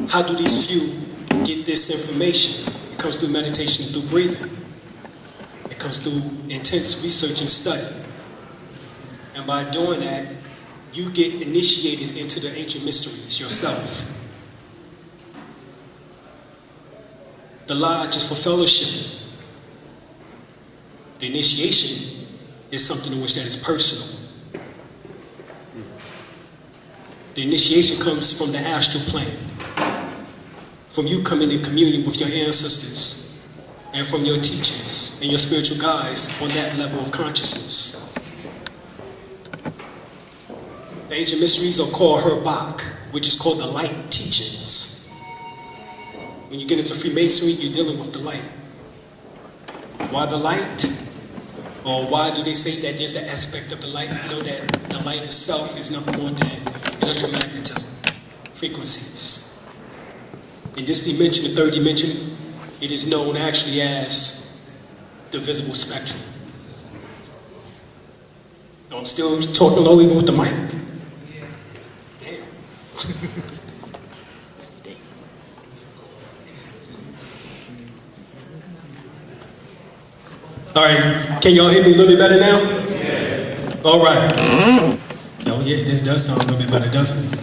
How do these few get this information? It comes through meditation and through breathing. It comes through intense research and study. And by doing that, you get initiated into the ancient mysteries yourself. The lodge is for fellowship. The initiation is something in which that is personal. The initiation comes from the astral plane, from you coming in communion with your ancestors and from your teachers and your spiritual guides on that level of consciousness. The ancient mysteries are called Herbak, which is called the light teachings. When you get into Freemasonry, you're dealing with the light. Why the light? Or why do they say that there's the aspect of the light? You know that the light itself is nothing more than electromagnetism, frequencies. In this dimension, the third dimension, it is known actually as the visible spectrum. I'm still talking low even with the mic. Damn. All right, can y'all hear me a little bit better now? Yeah. All right. Oh yeah, this does sound a little bit better, doesn't it?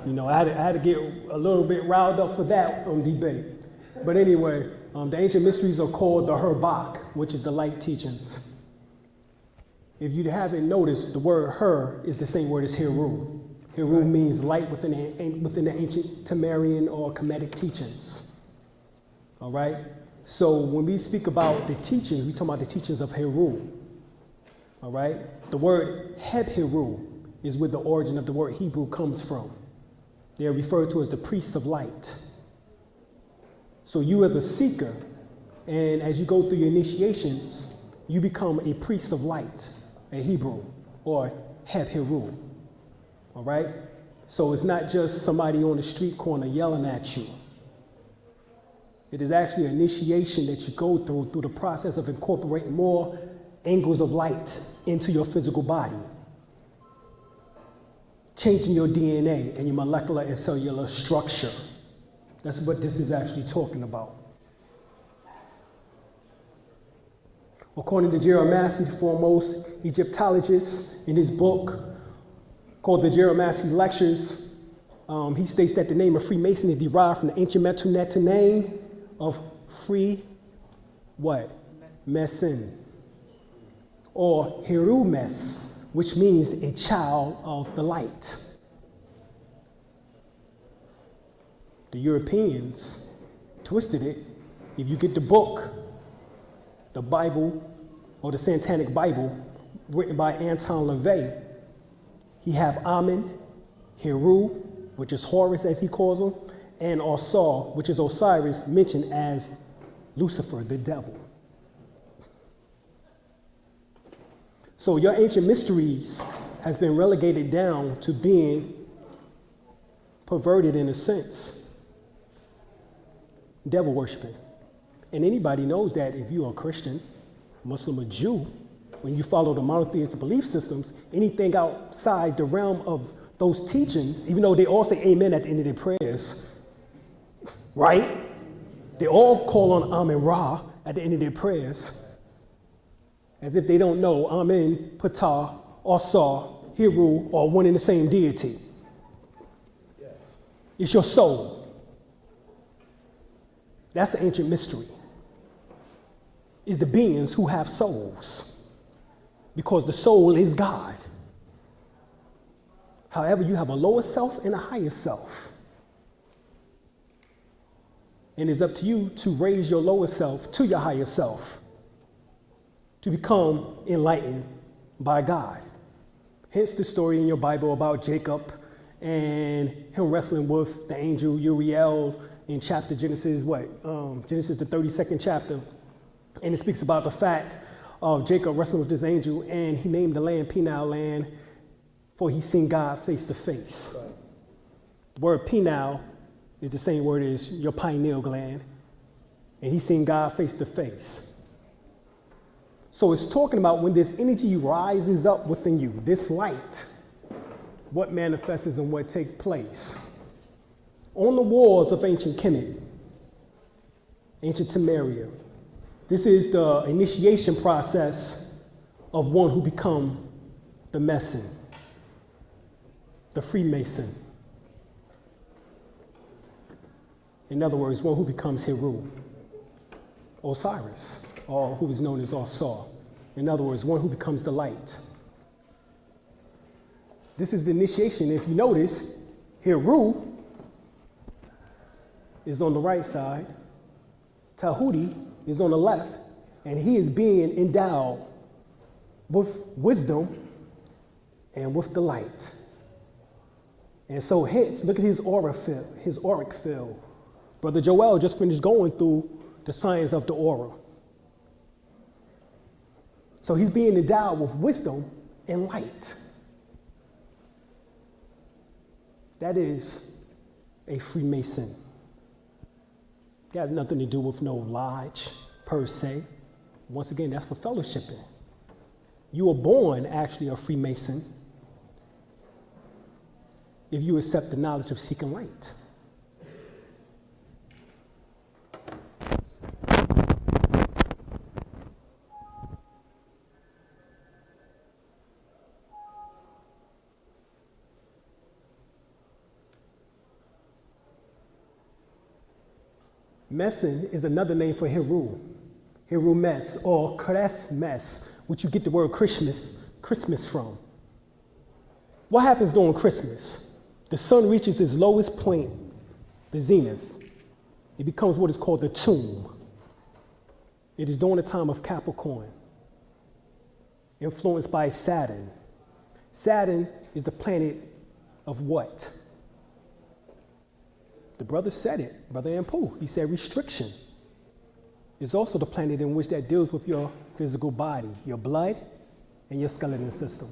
You know, I had to get a little bit riled up for that debate. But anyway, the ancient mysteries are called the Herbak, which is the light teachings. If you haven't noticed, the word Her is the same word as Heru. Heru means light within the ancient Tamarian or Kemetic teachings. All right? So when we speak about the teachings, we talk about the teachings of Heru. All right? The word Heb Heru is where the origin of the word Hebrew comes from. They are referred to as the priests of light. So you as a seeker, and as you go through your initiations, you become a priest of light, a Hebrew, or Heb Heru. All right? So it's not just somebody on the street corner yelling at you. It is actually an initiation that you go through the process of incorporating more angles of light into your physical body, changing your DNA and your molecular and cellular structure. That's what this is actually talking about. According to Gerald Massey, the foremost Egyptologist, in his book called the Gerald Massey Lectures, he states that the name of Freemason is derived from the ancient Metu name of Free what? Mesin, or Heru Mes, which means a child of the light. The Europeans twisted it. If you get the book, the Bible, or the Satanic Bible, written by Anton LaVey, he have Amen, Heru, which is Horus as he calls him, and Osar, which is Osiris, mentioned as Lucifer, the devil. So your ancient mysteries has been relegated down to being perverted in a sense, devil worshiping. And anybody knows that if you're a Christian, Muslim, or Jew, when you follow the monotheistic belief systems, anything outside the realm of those teachings, even though they all say amen at the end of their prayers, right? They all call on Amen Ra at the end of their prayers, as if they don't know Amen, Ptah, Osar, Heru, are one and the same deity. It's your soul. That's the ancient mystery. Is the beings who have souls, because the soul is God. However, you have a lower self and a higher self. And it's up to you to raise your lower self to your higher self, to become enlightened by God. Hence the story in your Bible about Jacob and him wrestling with the angel Uriel in chapter Genesis, Genesis the 32nd chapter. And it speaks about the fact of Jacob wrestling with this angel, and he named the land Peniel land, for he seen God face to face. Right. The word Peniel is the same word as your pineal gland. and he's seen God face to face. So it's talking about when this energy rises up within you, this light, what manifests and what takes place. On the walls of ancient Kemet, ancient Temeria, this is the initiation process of one who become the Meson, the Freemason. In other words, one who becomes Heru, Osiris, or who is known as Osar. In other words, one who becomes the light. This is the initiation. If you notice, Heru is on the right side, Tahuti is on the left, and he is being endowed with wisdom and with the light. And so hence, look at his aura field, his auric field. Brother Joel just finished going through the science of the aura. So he's being endowed with wisdom and light. That is a Freemason. It has nothing to do with no lodge per se. Once again, that's for fellowshipping. You were born actually a Freemason if you accept the knowledge of seeking light. Meson is another name for Heru, Heru Mes, or Kres Mes, which you get the word Christmas from. What happens during Christmas? The sun reaches its lowest point, the zenith. It becomes what is called the tomb. It is during the time of Capricorn, influenced by Saturn. Saturn is the planet of what? The brother said it, Brother Ampu. He said restriction. It's also the planet in which that deals with your physical body, your blood, and your skeleton system.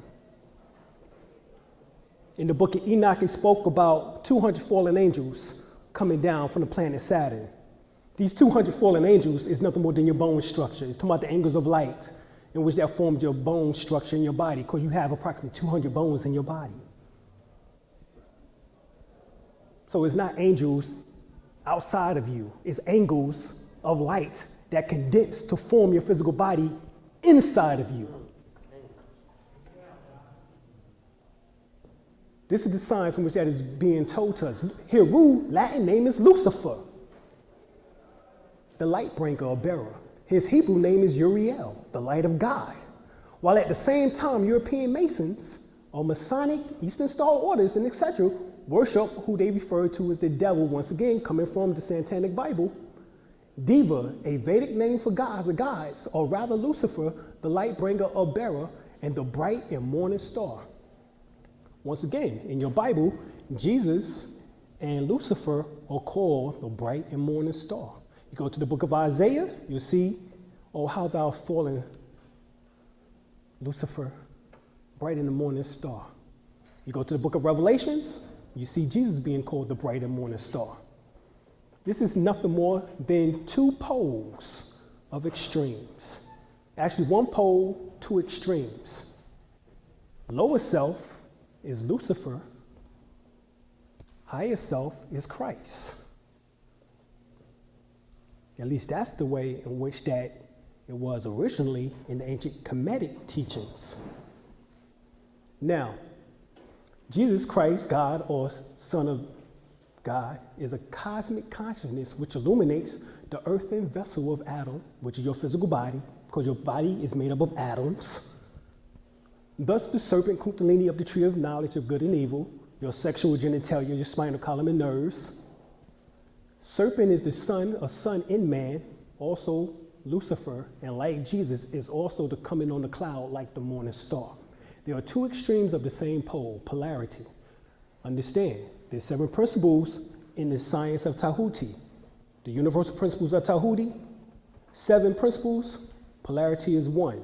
In the book of Enoch, it spoke about 200 fallen angels coming down from the planet Saturn. These 200 fallen angels is nothing more than your bone structure. It's talking about the angles of light in which that formed your bone structure in your body, because you have approximately 200 bones in your body. So it's not angels outside of you. It's angles of light that condense to form your physical body inside of you. This is the science in which that is being told to us. Heru, Latin name is Lucifer, the light bringer or bearer. His Hebrew name is Uriel, the light of God. While at the same time, European Masons or Masonic, Eastern Star Orders, and etc., worship who they refer to as the devil, once again, coming from the Satanic Bible. Deva, a Vedic name for gods or gods, or rather Lucifer, the light bringer or bearer, and the bright and morning star. Once again, in your Bible, Jesus and Lucifer are called the bright and morning star. You go to the book of Isaiah, you'll see, oh, how thou hast fallen, Lucifer, bright and the morning star. You go to the book of Revelations, you see Jesus being called the bright and morning star. This is nothing more than two poles of extremes. Actually, one pole, two extremes. Lower self is Lucifer. Higher self is Christ. At least that's the way in which that it was originally in the ancient Kemetic teachings. Now, Jesus Christ, God or Son of God, is a cosmic consciousness which illuminates the earthen vessel of Adam, which is your physical body, because your body is made up of atoms. Thus, the serpent Kundalini of the tree of knowledge of good and evil, your sexual genitalia, your spinal column and nerves. Serpent is the sun, a sun in man, also Lucifer, and like Jesus, is also the coming on the cloud like the morning star. There are two extremes of the same pole, polarity. Understand, there's 7 principles in the science of Tahuti. The universal principles of Tahuti, 7 principles, polarity is 1.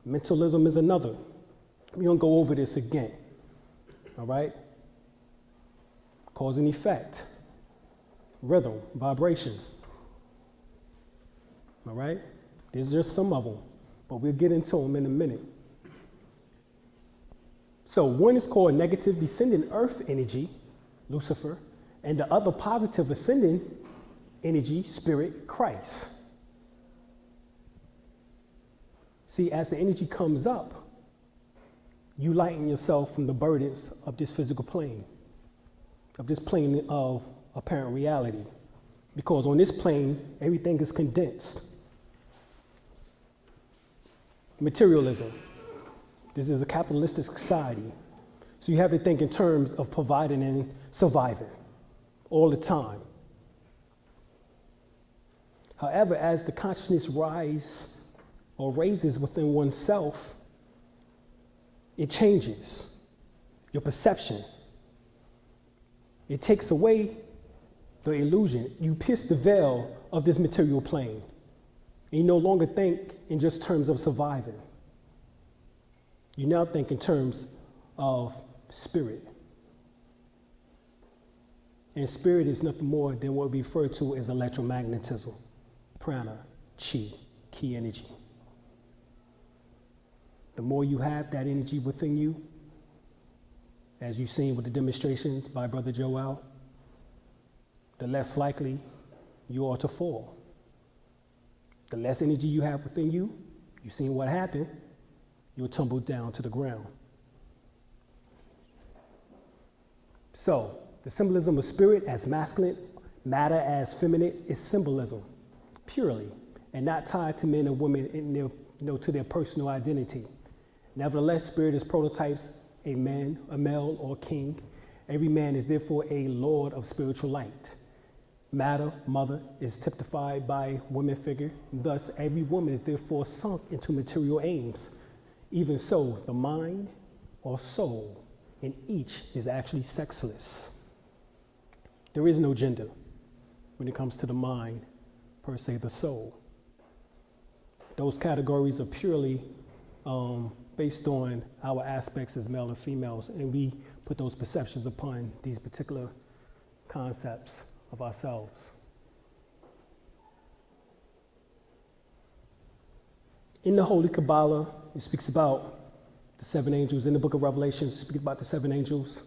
Mentalism is another. We're gonna go over this again, all right? Cause and effect, rhythm, vibration. All right? There's just some of them, but we'll get into them in a minute. So one is called negative descending earth energy, Lucifer, and the other positive ascending energy, spirit, Christ. See, as the energy comes up, you lighten yourself from the burdens of this physical plane, of this plane of apparent reality. Because on this plane, everything is condensed. Materialism. This is a capitalistic society. So you have to think in terms of providing and surviving all the time. However, as the consciousness raises within oneself, it changes your perception. It takes away the illusion. You pierce the veil of this material plane. And you no longer think in just terms of surviving. You now think in terms of spirit. And spirit is nothing more than what we refer to as electromagnetism, prana, chi, ki energy. The more you have that energy within you, as you've seen with the demonstrations by Brother Joel, the less likely you are to fall. The less energy you have within you, you've seen what happened, you'll tumble down to the ground. So, the symbolism of spirit as masculine, matter as feminine is symbolism, purely, and not tied to men and women in their, to their personal identity. Nevertheless, spirit is prototypes, a man, a male, or king. Every man is therefore a lord of spiritual light. Matter, mother, is typified by woman figure. Thus, every woman is therefore sunk into material aims. Even so, the mind or soul in each is actually sexless. There is no gender when it comes to the mind, per se, the soul. Those categories are purely based on our aspects as male and females, and we put those perceptions upon these particular concepts of ourselves. In the Holy Kabbalah, it speaks about the seven angels. In the book of Revelation, it speaks about the seven angels.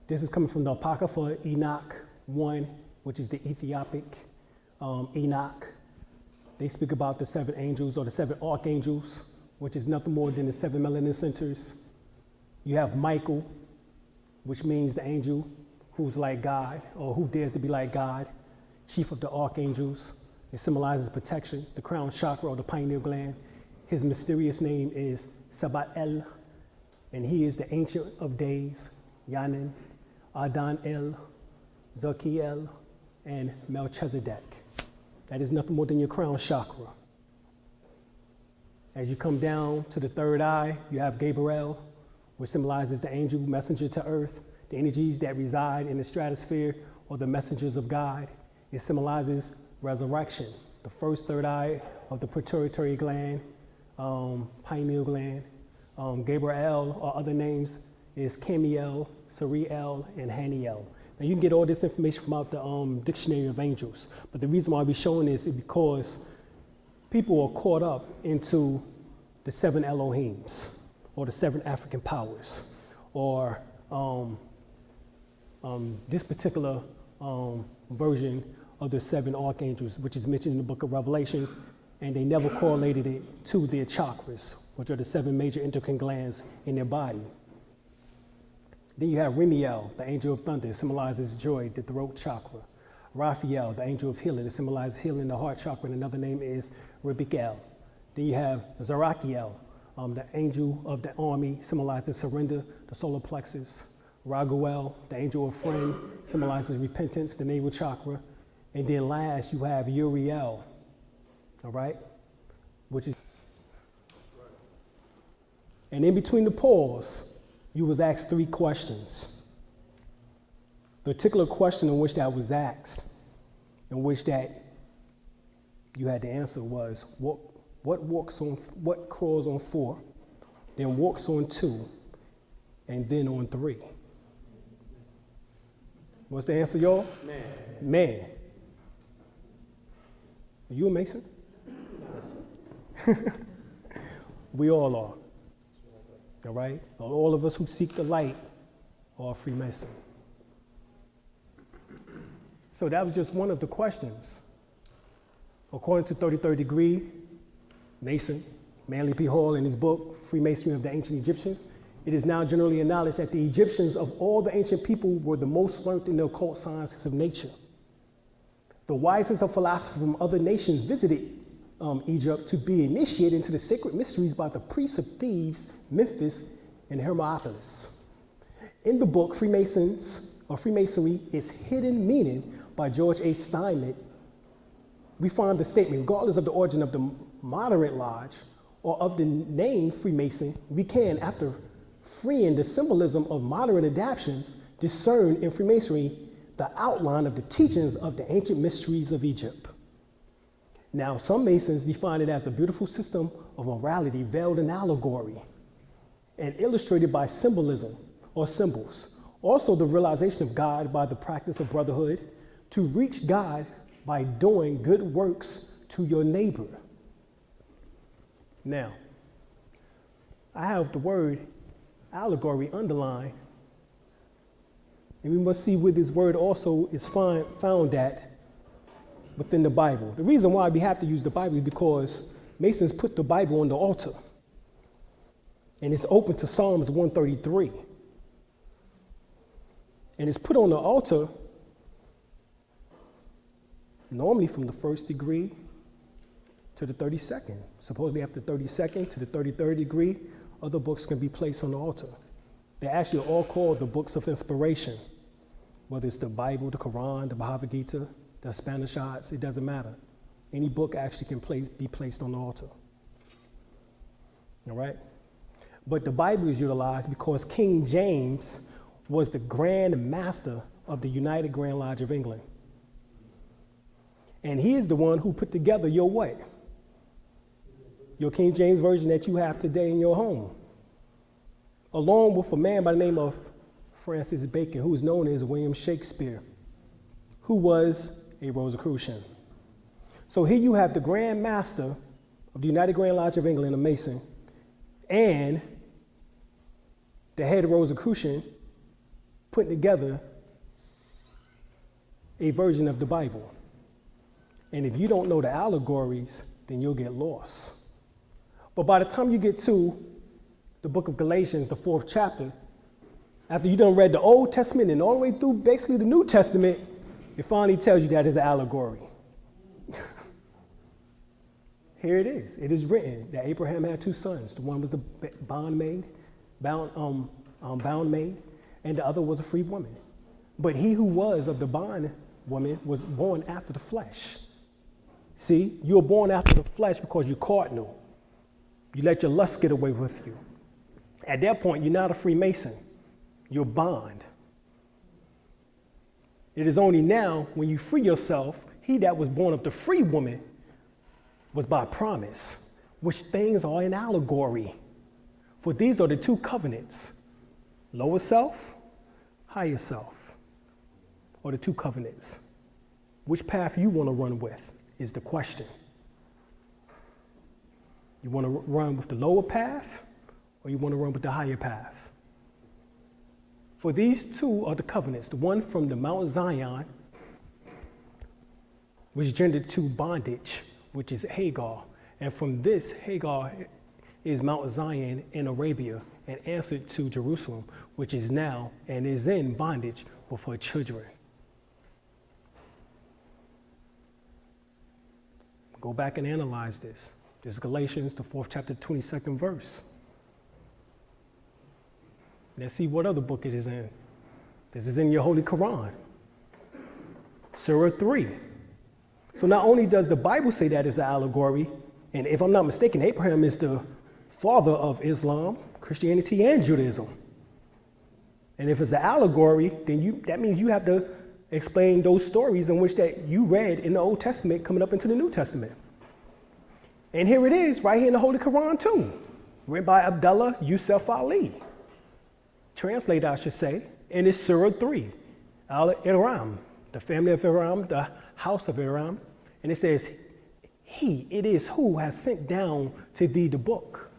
This is coming from the Apocrypha Enoch 1, which is the Ethiopic Enoch. They speak about the seven angels or the seven archangels, which is nothing more than the seven melanin centers. You have Michael, which means the angel who's like God, or who dares to be like God, chief of the archangels. It symbolizes protection, the crown chakra or the pineal gland. His mysterious name is Sabael, and he is the Ancient of Days, Yanin, Adon El, Zakiel, and Melchizedek. That is nothing more than your crown chakra. As you come down to the third eye, you have Gabriel, which symbolizes the angel messenger to earth, the energies that reside in the stratosphere or the messengers of God. It symbolizes resurrection, the first third eye of the pituitary gland, pineal gland. Gabriel, or other names, is Camiel, Sariel, and Haniel. Now you can get all this information from out the Dictionary of Angels, but the reason why we're showing this is because people are caught up into the seven Elohims, or the seven African powers, or this particular version of the seven archangels, which is mentioned in the book of Revelations, and they never correlated it to their chakras, which are the seven major endocrine glands in their body. Then you have Remiel, the angel of thunder, symbolizes joy, the throat chakra. Raphael, the angel of healing, it symbolizes healing, the heart chakra, and another name is Rebikel. Then you have Zarachiel, the angel of the army, symbolizes surrender, the solar plexus. Raguel, the angel of friend, symbolizes repentance, the navel chakra. And then last, you have Uriel, all right? Which is, and in between the pause, you was asked 3 questions. The particular question in which that was asked, in which that you had to answer was, what crawls on 4, then walks on 2, and then on 3? What's the answer, y'all? Man. Man. Are you a Mason? We all are. All right? All of us who seek the light are Freemason. So that was just one of the questions. According to 33rd Degree, Mason, Manly P. Hall, in his book, Freemasonry of the Ancient Egyptians, it is now generally acknowledged that the Egyptians of all the ancient people were the most learned in the occult sciences of nature. The wisest of philosophers from other nations visited Egypt to be initiated into the sacred mysteries by the priests of Thebes, Memphis, and Hermopolis. In the book, Freemasonry, Its Hidden Meaning by George A. Steinmetz, we find the statement, regardless of the origin of the moderate lodge or of the name Freemason, we can, after freeing the symbolism of modern adaptations, discern in Freemasonry the outline of the teachings of the ancient mysteries of Egypt. Now, some Masons define it as a beautiful system of morality veiled in allegory and illustrated by symbolism or symbols. Also, the realization of God by the practice of brotherhood, to reach God by doing good works to your neighbor. Now, I have the word allegory underlined, and we must see where this word also is found at within the Bible. The reason why we have to use the Bible is because Masons put the Bible on the altar, and it's open to Psalms 133. And it's put on the altar normally from the 1st degree to the 32nd. Supposedly after the 32nd to the 33rd degree, other books can be placed on the altar. They're actually all called the books of inspiration, whether it's the Bible, the Quran, the Bhagavad Gita, the Upanishads, it doesn't matter. Any book actually can be placed on the altar. All right? But the Bible is utilized because King James was the Grand Master of the United Grand Lodge of England. And he is the one who put together your what? Your King James Version that you have today in your home. Along with a man by the name of Francis Bacon, who is known as William Shakespeare, who was a Rosicrucian. So here you have the Grand Master of the United Grand Lodge of England, a Mason, and the head Rosicrucian putting together a version of the Bible. And if you don't know the allegories, then you'll get lost. But by the time you get to the book of Galatians, the 4th chapter, after you done read the Old Testament and all the way through basically the New Testament, it finally tells you that it's an allegory. Here it is. It is written that Abraham had 2 sons. The one was the bondmaid, bound maid, and the other was a free woman. But he who was of the bond woman was born after the flesh. See, you were born after the flesh because you're cardinal. You let your lust get away with you. At that point, you're not a Freemason. You're bond. It is only now when you free yourself, he that was born of the free woman was by promise, which things are an allegory. For these are the 2 covenants, lower self, higher self, are the 2 covenants. Which path you want to run with is the question. You want to run with the lower path, or you want to run with the higher path? For these 2 are the covenants, the one from the Mount Zion, which gendered to bondage, which is Hagar. And from this, Hagar is Mount Zion in Arabia, and answered to Jerusalem, which is now and is in bondage with her children. Go back and analyze this. This is Galatians, the 4th chapter, 22nd verse. Let's see what other book it is in. This is in your Holy Quran, Surah 3. So not only does the Bible say that it's an allegory, and if I'm not mistaken, Abraham is the father of Islam, Christianity, and Judaism. And if it's an allegory, then that means you have to explain those stories in which that you read in the Old Testament coming up into the New Testament. And here it is, right here in the Holy Quran too, written by Abdullah Yusuf Ali. Translated, I should say, and it's Surah 3, Al-Iram, the family of Iram, the house of Iram. And it says, it is who has sent down to thee the book.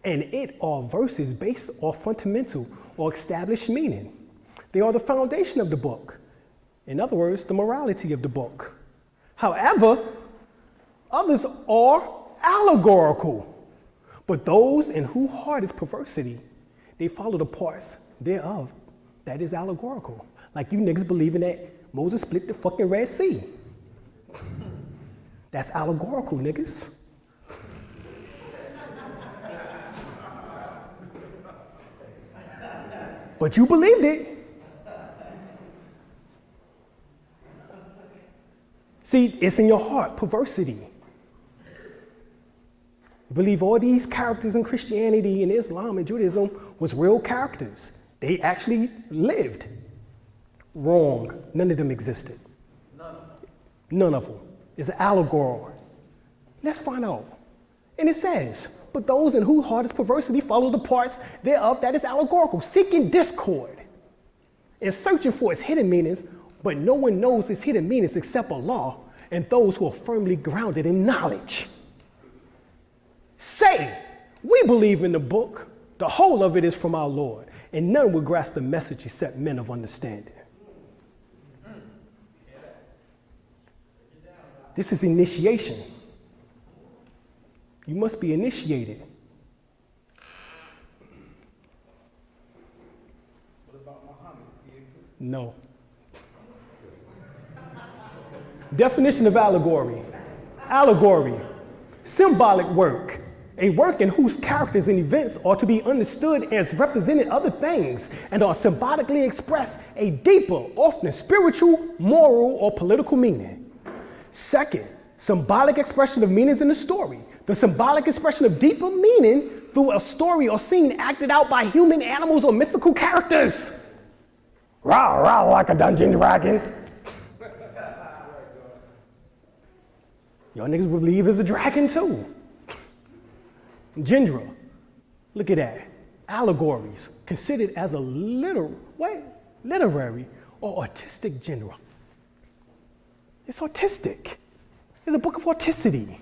And it are verses based off fundamental or established meaning. They are the foundation of the book. In other words, the morality of the book. However, others are allegorical. But those in whose heart is perversity, they follow the parts thereof that is allegorical. Like you niggas believing that Moses split the fucking Red Sea. That's allegorical, niggas. But you believed it. See, it's in your heart, perversity. You believe all these characters in Christianity and Islam and Judaism was real characters. They actually lived. Wrong. None of them existed. None of them. It's an allegory. Let's find out. And it says, but those in whose heart is perversity follow the parts thereof that is allegorical, seeking discord and searching for its hidden meanings, but no one knows its hidden meanings except Allah and those who are firmly grounded in knowledge. Say, we believe in the book, the whole of it is from our Lord, and none will grasp the message except men of understanding. This is initiation. You must be initiated. What about Muhammad? No. Definition of allegory. Allegory, symbolic work. A work in whose characters and events are to be understood as representing other things and are symbolically express a deeper, often spiritual, moral, or political meaning. Second, symbolic expression of meanings in the story. The symbolic expression of deeper meaning through a story or scene acted out by human, animals, or mythical characters. Rah, rah, like a dungeon dragon. Y'all niggas believe it's a dragon too. Gendra, look at that. Allegories considered as a literary or artistic genre. It's artistic. It's a book of articity.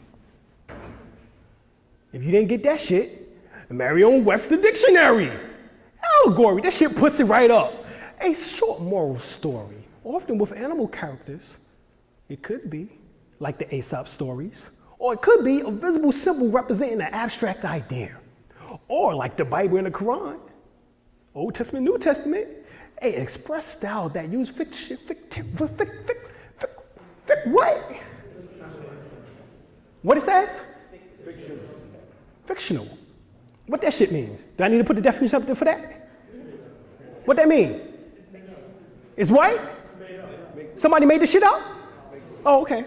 If you didn't get that shit, Merriam-Webster Dictionary. Allegory, that shit puts it right up. A short moral story, often with animal characters. It could be, like the Aesop stories. Or it could be a visible symbol representing an abstract idea. Or like the Bible and the Quran, Old Testament, New Testament, an express style that use what? What it says? Fictional. What that shit means? Do I need to put the definition up there for that? What that mean? It's what? Somebody made this shit up? Oh, okay.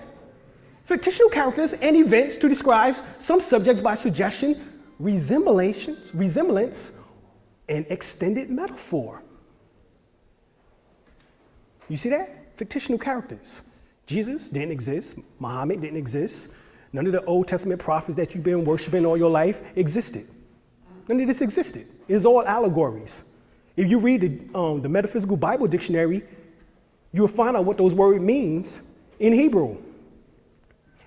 Fictional characters and events to describe some subjects by suggestion, resemblance, and extended metaphor. You see that? Fictional characters. Jesus didn't exist. Muhammad didn't exist. None of the Old Testament prophets that you've been worshiping all your life existed. None of this existed. It's all allegories. If you read the Metaphysical Bible Dictionary, you'll find out what those words means in Hebrew.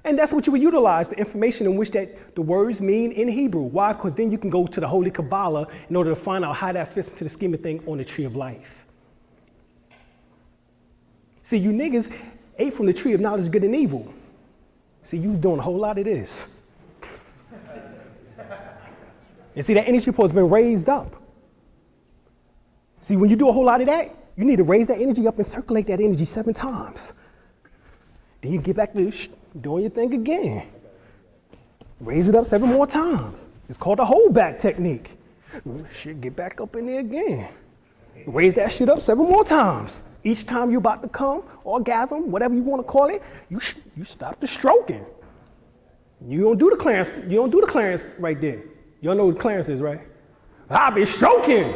And that's what you would utilize, the information in which that the words mean in Hebrew. Why? Because then you can go to the Holy Kabbalah in order to find out how that fits into the scheme of things on the tree of life. See, you niggas ate from the tree of knowledge of good and evil. See, you doing a whole lot of this. And see, that energy report has been raised up. See, when you do a whole lot of that, you need to raise that energy up and circulate that energy 7 times. Then you get back to doing your thing again. Raise it up 7 more times. It's called the hold back technique. Shit, get back up in there again. Raise that shit up 7 more times. Each time you're about to come, orgasm, whatever you want to call it, you stop the stroking. You don't do the clearance. You don't do the clearance right there. Y'all know what clearance is, right? I be stroking.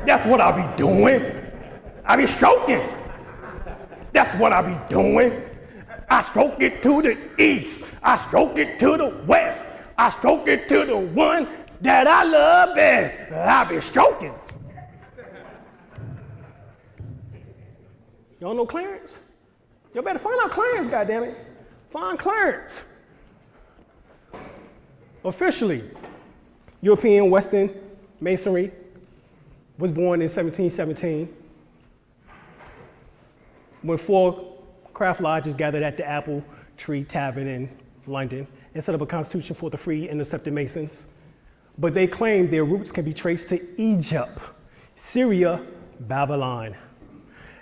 That's what I be doing. I be stroking. That's what I be doing. I stroke it to the east. I stroke it to the west. I stroke it to the one that I love best. I be stroking. Y'all know Clarence? Y'all better find out Clarence, goddammit. Find Clarence. Officially, European Western Masonry was born in 1717 when 4 craft lodges gathered at the Apple Tree Tavern in London and set up a constitution for the free intercepted Masons. But they claim their roots can be traced to Egypt, Syria, Babylon.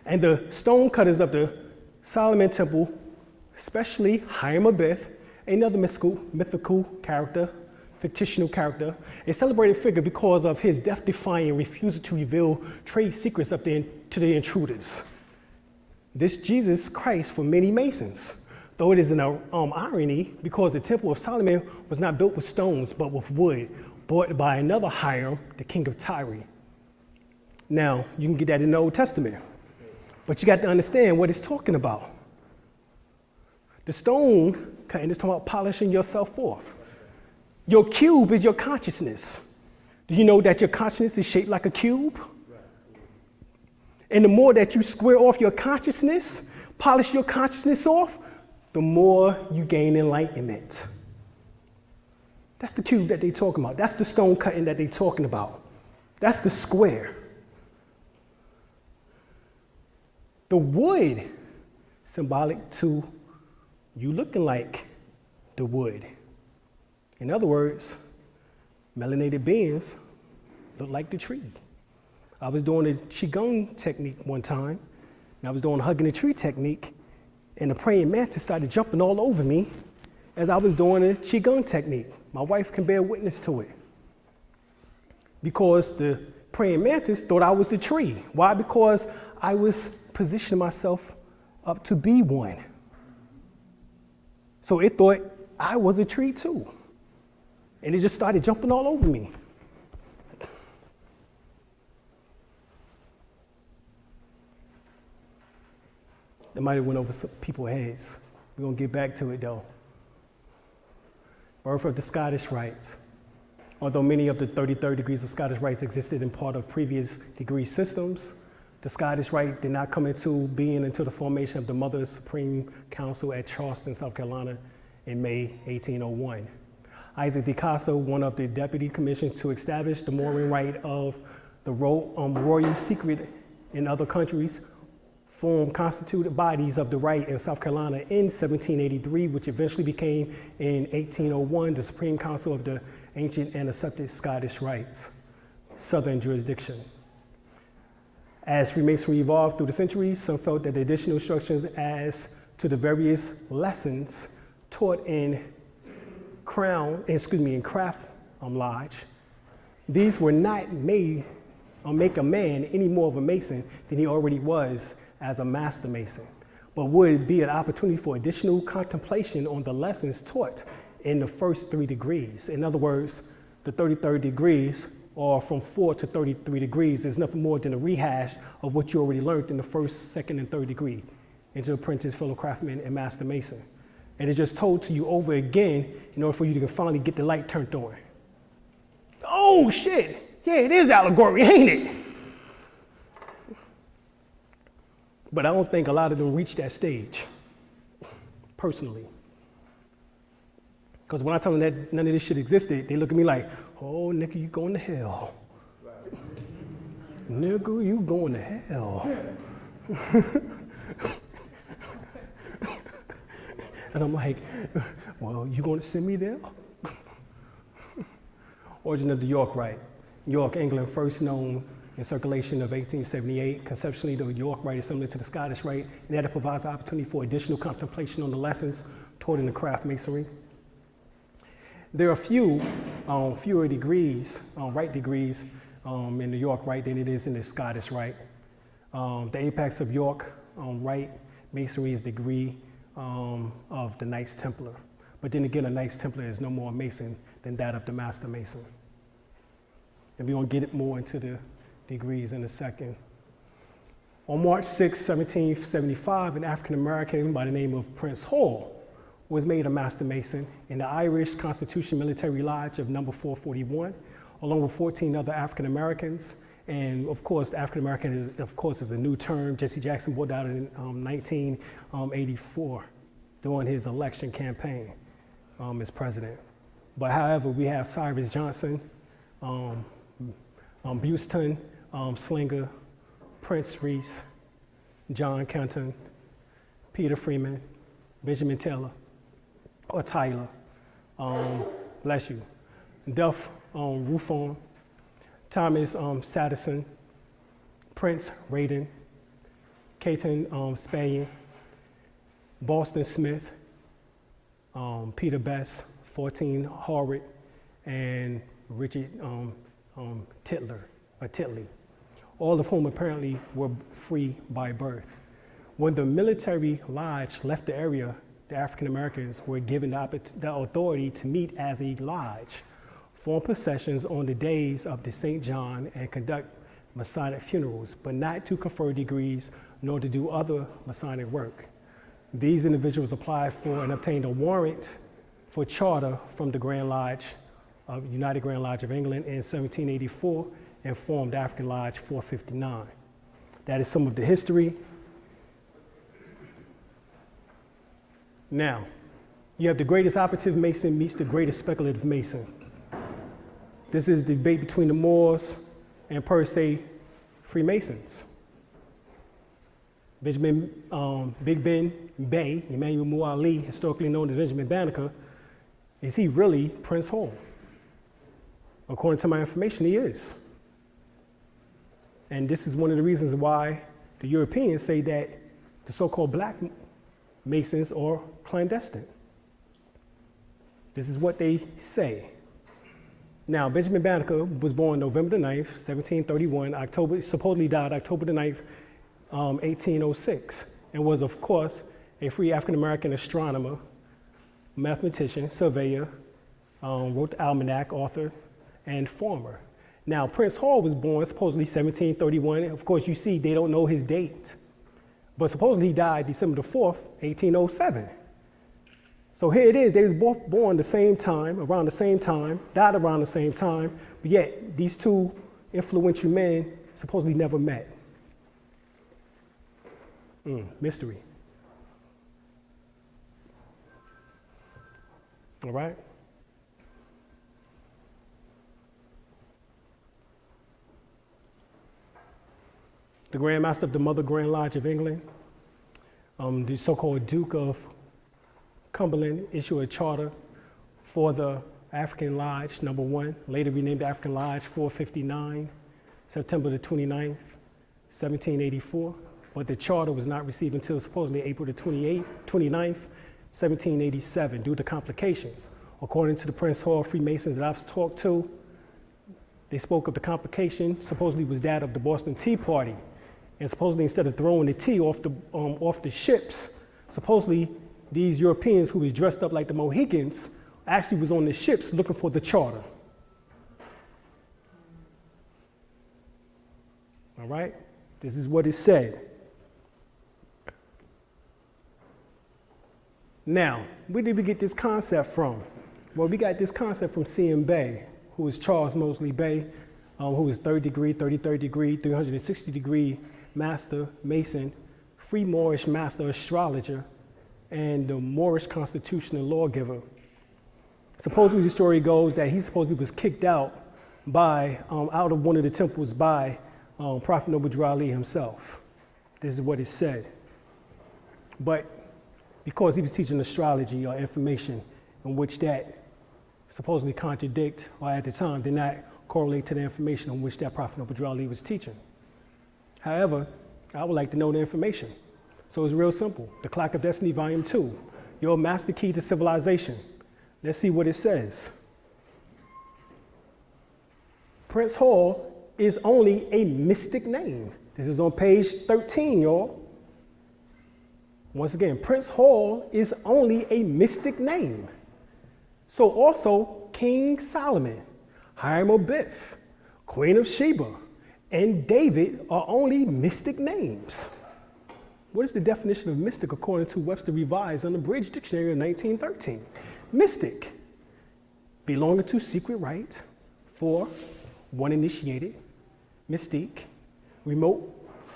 And the stonecutters of the Solomon Temple, especially Hiram Abiff, another mythical character, fictional character, a celebrated figure because of his death-defying refusal to reveal trade secrets to the intruders. This Jesus Christ for many Masons, though it is an irony because the Temple of Solomon was not built with stones but with wood, bought by another Hiram, the king of Tyre. Now, you can get that in the Old Testament, but you got to understand what it's talking about. The stone cutting is talking about polishing yourself off. Your cube is your consciousness. Do you know that your consciousness is shaped like a cube? And the more that you square off your consciousness, polish your consciousness off, the more you gain enlightenment. That's the cube that they're talking about. That's the stone cutting that they're talking about. That's the square. The wood, symbolic to you looking like the wood. In other words, melanated beings look like the tree. I was doing a Qigong technique one time, and I was doing a hugging the tree technique, and the praying mantis started jumping all over me as I was doing a Qigong technique. My wife can bear witness to it. Because the praying mantis thought I was the tree. Why? Because I was positioning myself up to be one. So it thought I was a tree too. And it just started jumping all over me. That might have went over some people's heads. We're going to get back to it though. Birth of the Scottish Rites. Although many of the 33rd degrees of Scottish Rites existed in part of previous degree systems, the Scottish Rite did not come into being until the formation of the Mother Supreme Council at Charleston, South Carolina in May 1801. Isaac de Casa, one of the deputy commissioned to establish the Moorian Rite of the royal secret in other countries, formed constituted bodies of the Rite in South Carolina in 1783, which eventually became in 1801 the Supreme Council of the Ancient and Accepted Scottish Rites, Southern Jurisdiction. As Freemasonry evolved through the centuries, some felt that the additional instructions as to the various lessons taught in Craft Lodge, these were not made or make a man any more of a Mason than he already was as a Master Mason, but would be an opportunity for additional contemplation on the lessons taught in the first 3 degrees. In other words, the 33rd degrees, or from 4 to 33 degrees, is nothing more than a rehash of what you already learned in the 1st, 2nd, and 3rd degree, into apprentice, fellow craftsman, and Master Mason. And it's just told to you over again in order for you to finally get the light turned on. Oh shit, yeah, it is allegory, ain't it? But I don't think a lot of them reach that stage, personally. Because when I tell them that none of this shit existed, they look at me like, oh, nigga, you going to hell. Right. Nigga, you going to hell. And I'm like, well, you going to send me there? Origin of the York Rite. York, England, first known in circulation of 1878. Conceptually, the York Rite is similar to the Scottish Rite, and that it provides an opportunity for additional contemplation on the lessons taught in the craft masonry. There are fewer degrees, Rite degrees, in the York Rite than it is in the Scottish Rite. The apex of York Rite masonry is the degree of the Knights Templar. But then again, a Knights Templar is no more a Mason than that of the Master Mason. And we're going to get it more into the degrees in a second. On March 6, 1775, an African American by the name of Prince Hall was made a Master Mason in the Irish Constitution Military Lodge of number 441, along with 14 other African Americans. And of course, the African American is a new term. Jesse Jackson brought out in 1984. during his election campaign as president. But however, we have Cyrus Johnson, Buston, Slinger, Prince Reese, John Kenton, Peter Freeman, Benjamin Taylor, or Tyler, bless you, Duff Ruffon, Thomas Sadison, Prince Radin, Caton Spayan, Boston Smith, Peter Best, 14 Harwood, and Richard Titley, all of whom apparently were free by birth. When the military lodge left the area, the African Americans were given the authority to meet as a lodge, form processions on the days of the St. John, and conduct Masonic funerals, but not to confer degrees nor to do other Masonic work. These individuals applied for and obtained a warrant for charter from the Grand Lodge of United Grand Lodge of England in 1784 and formed African Lodge 459. That is some of the history. Now, you have the greatest operative Mason meets the greatest speculative Mason. This is the debate between the Moors and per se Freemasons. Benjamin Big Ben Bey, Emmanuel Muali, historically known as Benjamin Banneker, is he really Prince Hall? According to my information, he is. And this is one of the reasons why the Europeans say that the so-called black Masons are clandestine. This is what they say. Now, Benjamin Banneker was born November the 9th, 1731, supposedly died October the 9th, 1806, and was, of course, a free African-American astronomer, mathematician, surveyor, wrote the almanac, author, and farmer. Now, Prince Hall was born supposedly 1731. Of course, you see they don't know his date, but supposedly he died December the 4th, 1807. So here it is, they was both born the same time, around the same time, died around the same time, but yet these two influential men supposedly never met. Mystery. All right? The Grand Master of the Mother Grand Lodge of England, the so-called Duke of Cumberland, issued a charter for the African Lodge #1, later renamed African Lodge 459, September the 29th, 1784. But the charter was not received until supposedly April the 29th, 1787, due to complications. According to the Prince Hall Freemasons that I've talked to, they spoke of the complication, supposedly was that of the Boston Tea Party. And supposedly instead of throwing the tea off the ships, supposedly these Europeans who was dressed up like the Mohicans actually was on the ships looking for the charter. All right? This is what it said. Now, where did we get this concept from? Well, we got this concept from C.M. Bay, who is Charles Mosley Bay, who is 3rd degree, 33rd degree, 360 degree Master Mason, Free Moorish Master Astrologer, and the Moorish constitutional lawgiver. Supposedly the story goes that he supposedly was kicked out out of one of the temples by Prophet Noble Ali himself. This is what is said. But because he was teaching astrology or information in which that supposedly contradict, or at the time did not correlate to the information on which that Prophet Noble Ali was teaching. However, I would like to know the information. So it's real simple. The Clock of Destiny, Volume 2, Your Master Key to Civilization. Let's see what it says. Prince Hall is only a mystic name. This is on page 13, y'all. Once again, Prince Hall is only a mystic name. So also King Solomon, Hiram-Abiff, Queen of Sheba, and David are only mystic names. What is the definition of mystic according to Webster Revised Unabridged Dictionary of 1913? Mystic, belonging to secret rite, for one initiated, mystique, remote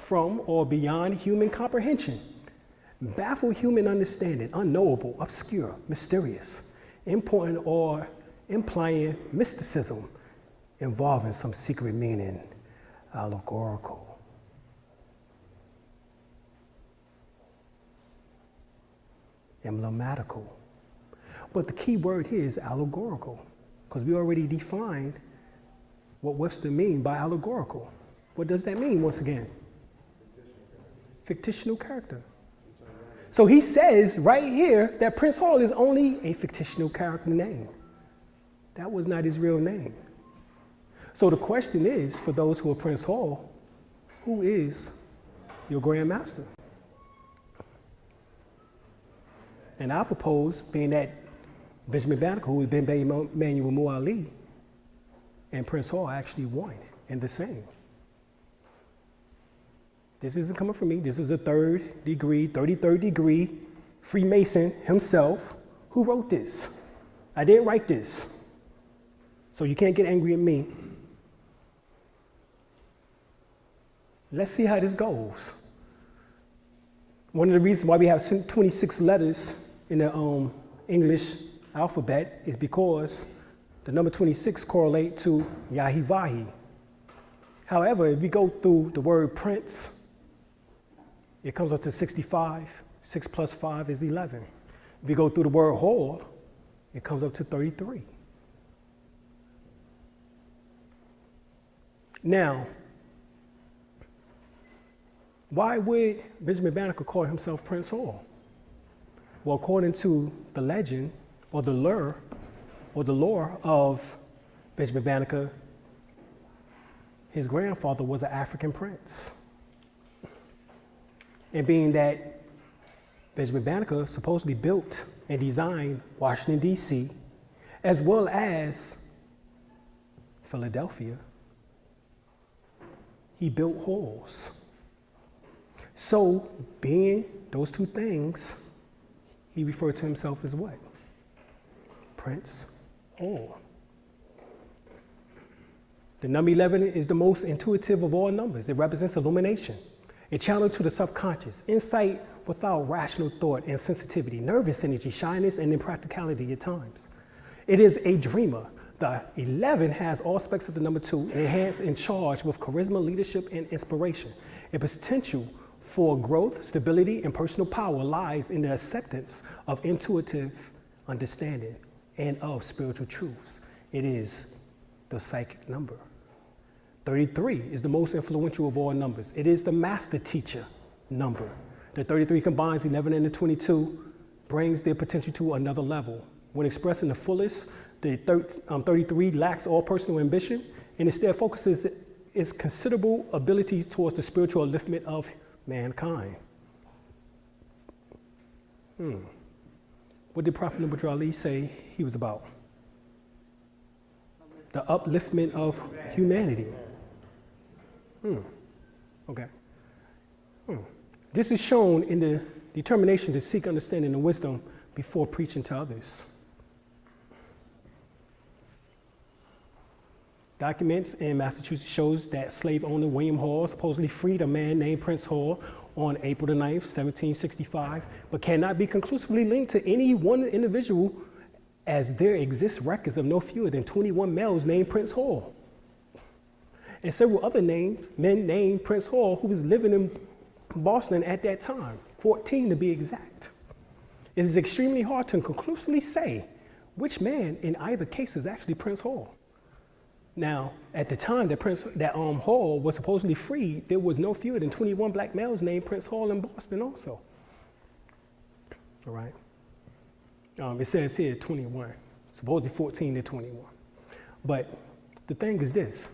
from or beyond human comprehension, baffle human understanding, unknowable, obscure, mysterious, important or implying mysticism, involving some secret meaning, allegorical. Emblematical. But the key word here is allegorical, because we already defined what Webster means by allegorical. What does that mean, once again? Fictional character. So he says right here that Prince Hall is only a fictional character name. That was not his real name. So the question is, for those who are Prince Hall, who is your Grand Master? And I propose, being that Benjamin Banneker, who had been Manuel Muali, and Prince Hall actually one and the same. This isn't coming from me. This is a 33rd degree Freemason himself who wrote this. I didn't write this. So you can't get angry at me. Let's see how this goes. One of the reasons why we have 26 letters in the English alphabet is because the number 26 correlate to Yahivahi. However, if we go through the word prince, it comes up to 65. 6 plus 5 is 11. If we go through the word hall, it comes up to 33. Now, why would Benjamin Banneker call himself Prince Hall? Well, according to the legend or the lore of Benjamin Banneker, his grandfather was an African prince. And being that Benjamin Banneker supposedly built and designed Washington, D.C., as well as Philadelphia, he built halls. So, being those two things, he referred to himself as what? Prince Hall. The number 11 is the most intuitive of all numbers. It represents illumination, a channel to the subconscious, insight without rational thought and sensitivity, nervous energy, shyness, and impracticality at times. It is a dreamer. The 11 has all aspects of the number 2, enhanced and charged with charisma, leadership, and inspiration. A potential for growth, stability, and personal power lies in the acceptance of intuitive understanding and of spiritual truths. It is the psychic number. 33 is the most influential of all numbers. It is the master teacher number. The 33 combines 11 and the 22, brings their potential to another level. When expressed in the fullest, the 33 lacks all personal ambition and instead focuses its considerable ability towards the spiritual upliftment of mankind. What did Prophet Nabi Ali say he was about? The upliftment of humanity. Okay. This is shown in the determination to seek understanding and wisdom before preaching to others. Documents in Massachusetts shows that slave owner William Hall supposedly freed a man named Prince Hall on April the 9th, 1765, but cannot be conclusively linked to any one individual, as there exist records of no fewer than 21 males named Prince Hall, and several other men named Prince Hall who was living in Boston at that time, 14 to be exact. It is extremely hard to conclusively say which man in either case is actually Prince Hall. Now, at the time that Hall was supposedly freed, there was no fewer than 21 black males named Prince Hall in Boston also. All right. It says here 21, supposedly 14 to 21. But the thing is this.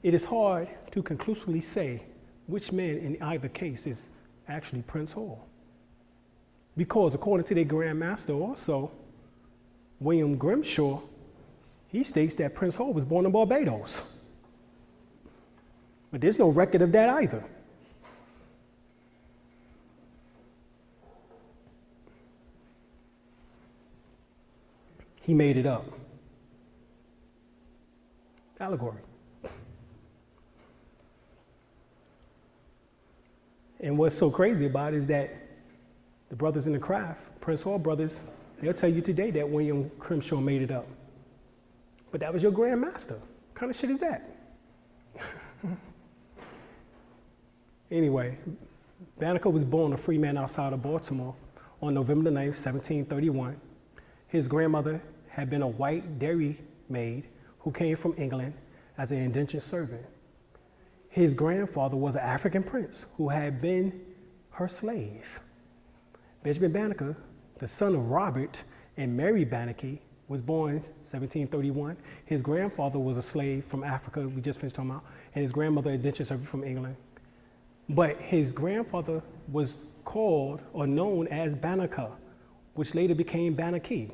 It is hard to conclusively say which man in either case is actually Prince Hall. Because according to their Grand Master also, William Grimshaw, he states that Prince Hall was born in Barbados. But there's no record of that either. He made it up. Allegory. And what's so crazy about it is that the brothers in the craft, Prince Hall brothers, they'll tell you today that William Crimshaw made it up. But that was your grandmaster. What kind of shit is that? Anyway, Banneker was born a free man outside of Baltimore on November 9th, 1731. His grandmother had been a white dairy maid who came from England as an indentured servant. His grandfather was an African prince who had been her slave. Benjamin Banneker, the son of Robert and Mary Banneker, was born 1731. His grandfather was a slave from Africa, we just finished talking about, and his grandmother a indentured servant from England. But his grandfather was called or known as Banneker, which later became Banneker.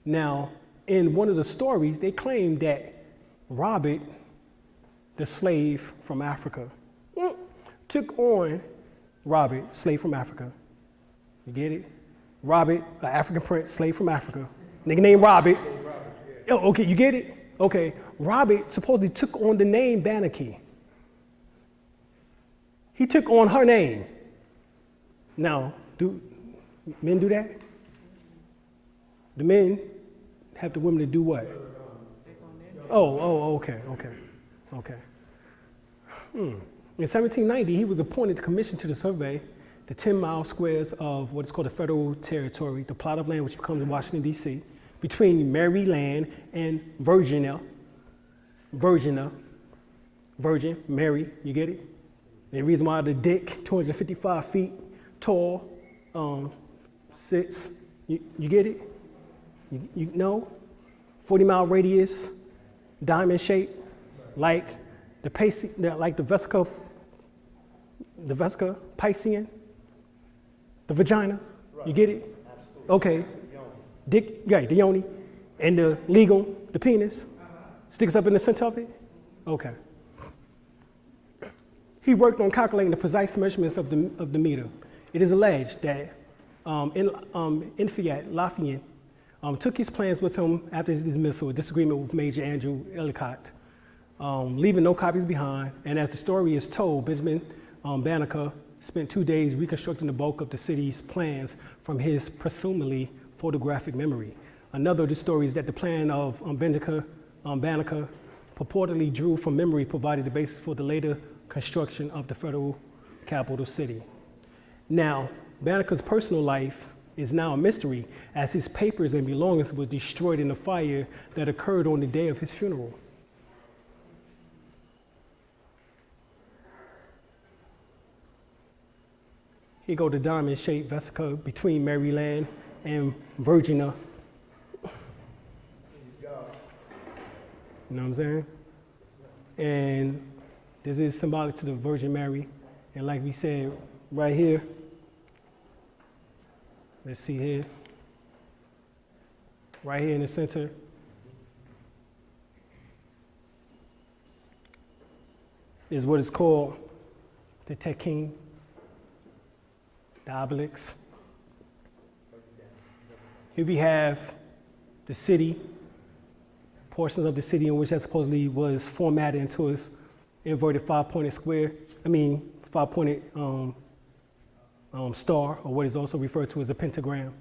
Now, in one of the stories, they claim that Robert, the slave from Africa, took on Robert, slave from Africa. You get it? Robert, an African prince, slave from Africa. Nigga named Robert. Oh, okay, you get it? Okay, Robert supposedly took on the name Banneker. He took on her name. Now, do men do that? The men have the women to do what? Okay. In 1790, he was appointed to commission to the survey the 10-mile squares of what is called the federal territory, the plot of land which becomes Washington, D.C., between Maryland and Virginia. Virgin, Mary, you get it? The reason why the dick, 255 feet tall, sits, you get it? You know? 40-mile radius, diamond shape, like the vesica Piscean, the vagina, you get it? Okay. Dick, right, the yoni, and the legum, the penis, sticks up in the center of it? Okay. He worked on calculating the precise measurements of the meter. It is alleged that Lafayette took his plans with him after his dismissal, a disagreement with Major Andrew Ellicott, leaving no copies behind. And as the story is told, Benjamin Banneker spent 2 days reconstructing the bulk of the city's plans from his presumably photographic memory. Another of the stories that the plan of Banneker purportedly drew from memory provided the basis for the later construction of the federal capital city. Now, Banneker's personal life is now a mystery, as his papers and belongings were destroyed in a fire that occurred on the day of his funeral. Here go the diamond-shaped vesica between Maryland and Virginia. You know what I'm saying? And this is symbolic to the Virgin Mary. And like we said, right here, let's see here, right here in the center, is what is called the Tekin, the obelisk. Here we have the city, portions of the city in which that supposedly was formatted into an inverted five-pointed star, or what is also referred to as a pentagram.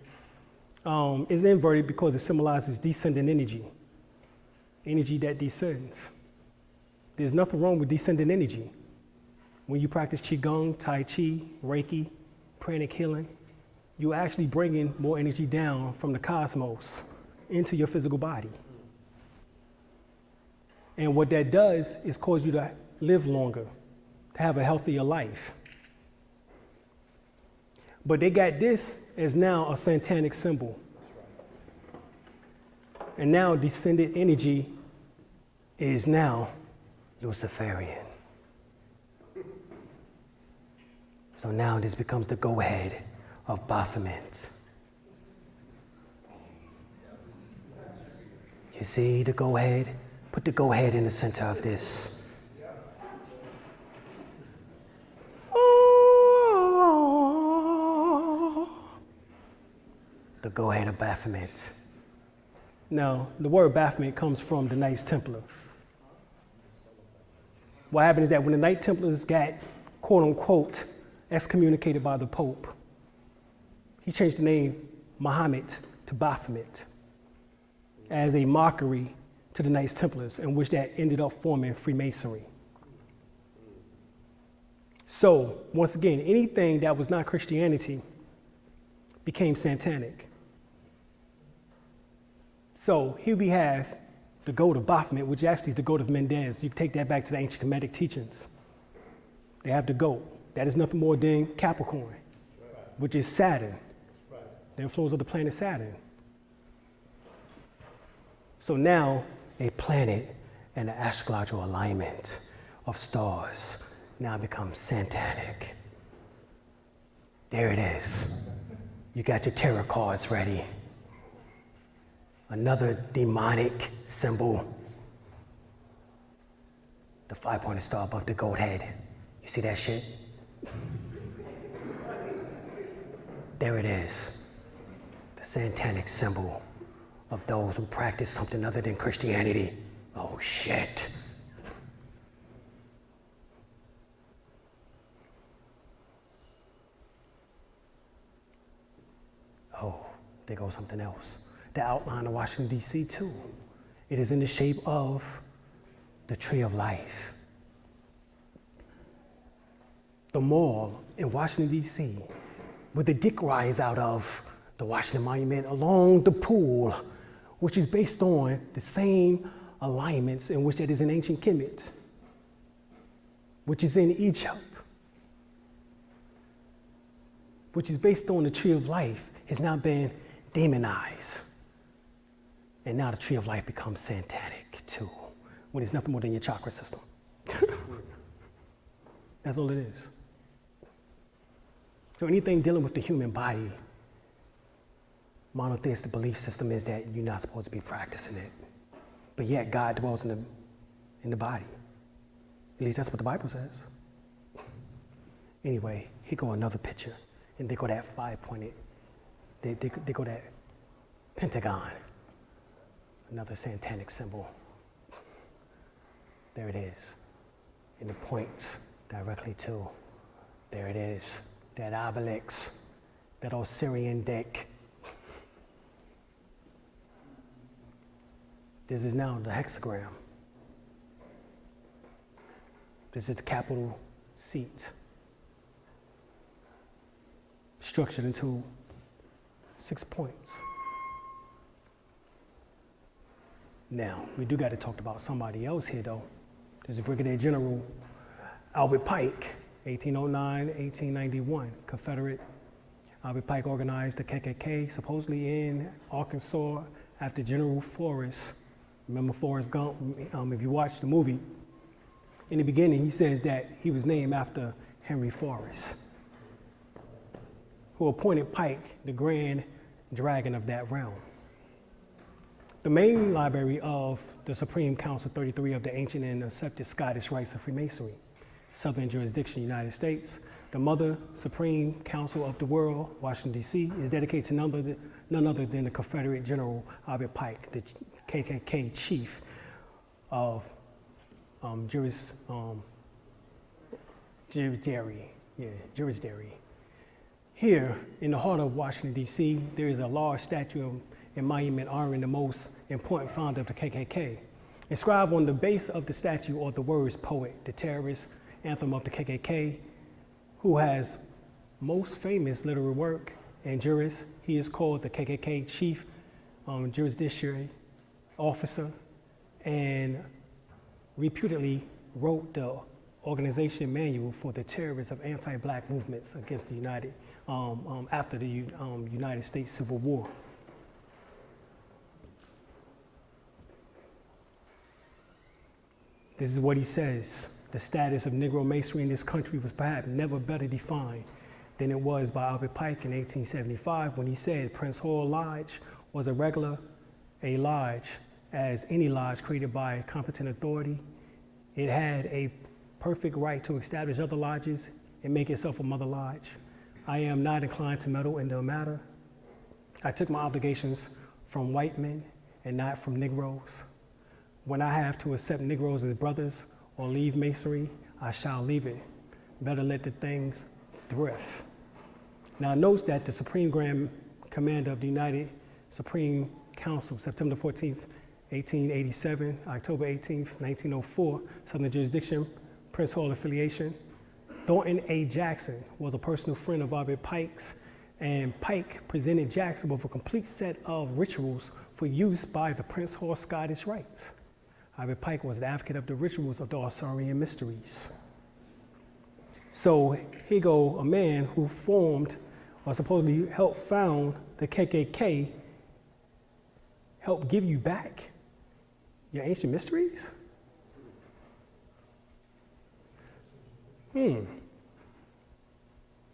Is inverted because it symbolizes descending energy that descends. There's nothing wrong with descending energy. When you practice Qigong, Tai Chi, Reiki, pranic healing, you're actually bringing more energy down from the cosmos into your physical body. And what that does is cause you to live longer, to have a healthier life. But they got this as now a satanic symbol. And now descended energy is now Luciferian. So now this becomes the go-ahead of Baphomet. You see the go-ahead? Put the go-ahead in the center of this. The go-ahead of Baphomet. Now, the word Baphomet comes from the Knights Templar. What happened is that when the Knights Templars got, quote unquote, excommunicated by the Pope, he changed the name Muhammad to Baphomet as a mockery to the Knights Templars, in which that ended up forming Freemasonry. So, once again, anything that was not Christianity became satanic. So here we have the goat of Baphomet, which actually is the goat of Mendes. You can take that back to the ancient Kemetic teachings. They have the goat. That is nothing more than Capricorn, which is Saturn, the influence of the planet Saturn. So now a planet and an astrological alignment of stars now becomes satanic. There it is. You got your tarot cards ready. Another demonic symbol. The 5-pointed star above the goat head. You see that shit? There it is. The satanic symbol of those who practice something other than Christianity. Oh shit. Oh, there goes something else. The outline of Washington, D.C. too. It is in the shape of the tree of life. The mall in Washington, D.C., where the dick rise out of the Washington Monument along the pool, which is based on the same alignments in which that is in ancient Kemet, which is in Egypt, which is based on the tree of life, has now been demonized. And now the tree of life becomes satanic too, when it's nothing more than your chakra system. That's all it is. So anything dealing with the human body, monotheistic belief system is that you're not supposed to be practicing it. But yet God dwells in the body. At least that's what the Bible says. Anyway, here go another picture. And they go that 5-pointed, they go that pentagon. Another satanic symbol. There it is. And it points directly to, there it is, that obelix, that Osirian dick. This is now the hexagram. This is the capital seat, structured into 6 points. Now, we do got to talk about somebody else here, though. There's a Brigadier General Albert Pike, 1809, 1891, Confederate. Albert Pike organized the KKK, supposedly in Arkansas, after General Forrest. Remember Forrest Gump? If you watch the movie, in the beginning, he says that he was named after Henry Forrest, who appointed Pike the Grand Dragon of that realm. The main library of the Supreme Council 33 of the ancient and accepted Scottish rites of Freemasonry, Southern Jurisdiction, United States. The Mother Supreme Council of the World, Washington, D.C., is dedicated to none other than the Confederate General Albert Pike, the KKK chief of Jurisdary. Here, in the heart of Washington, D.C., there is a large statue and monument honoring the most important founder of the KKK. Inscribed on the base of the statue are the words "Poet," the terrorist anthem of the KKK, who has most famous literary work and jurist. He is called the KKK chief jurisdictionary officer, and reputedly wrote the organization manual for the terrorists of anti-black movements against the after the United States Civil War. This is what he says. The status of Negro Masonry in this country was perhaps never better defined than it was by Albert Pike in 1875, when he said Prince Hall Lodge was a lodge as any lodge created by a competent authority. It had a perfect right to establish other lodges and make itself a mother lodge. I am not inclined to meddle in the matter. I took my obligations from white men and not from Negroes. When I have to accept Negroes as brothers or leave Masonry, I shall leave it. Better let the things drift. Now notice that the Supreme Grand Commander of the United Supreme Council, September 14th, 1887, October 18th, 1904, Southern Jurisdiction, Prince Hall affiliation. Thornton A. Jackson was a personal friend of Albert Pike's, and Pike presented Jackson with a complete set of rituals for use by the Prince Hall Scottish Rites. Albert Pike was the advocate of the rituals of the Arthurian mysteries. So here go a man who formed or supposedly helped found the KKK, helped give you back your ancient mysteries?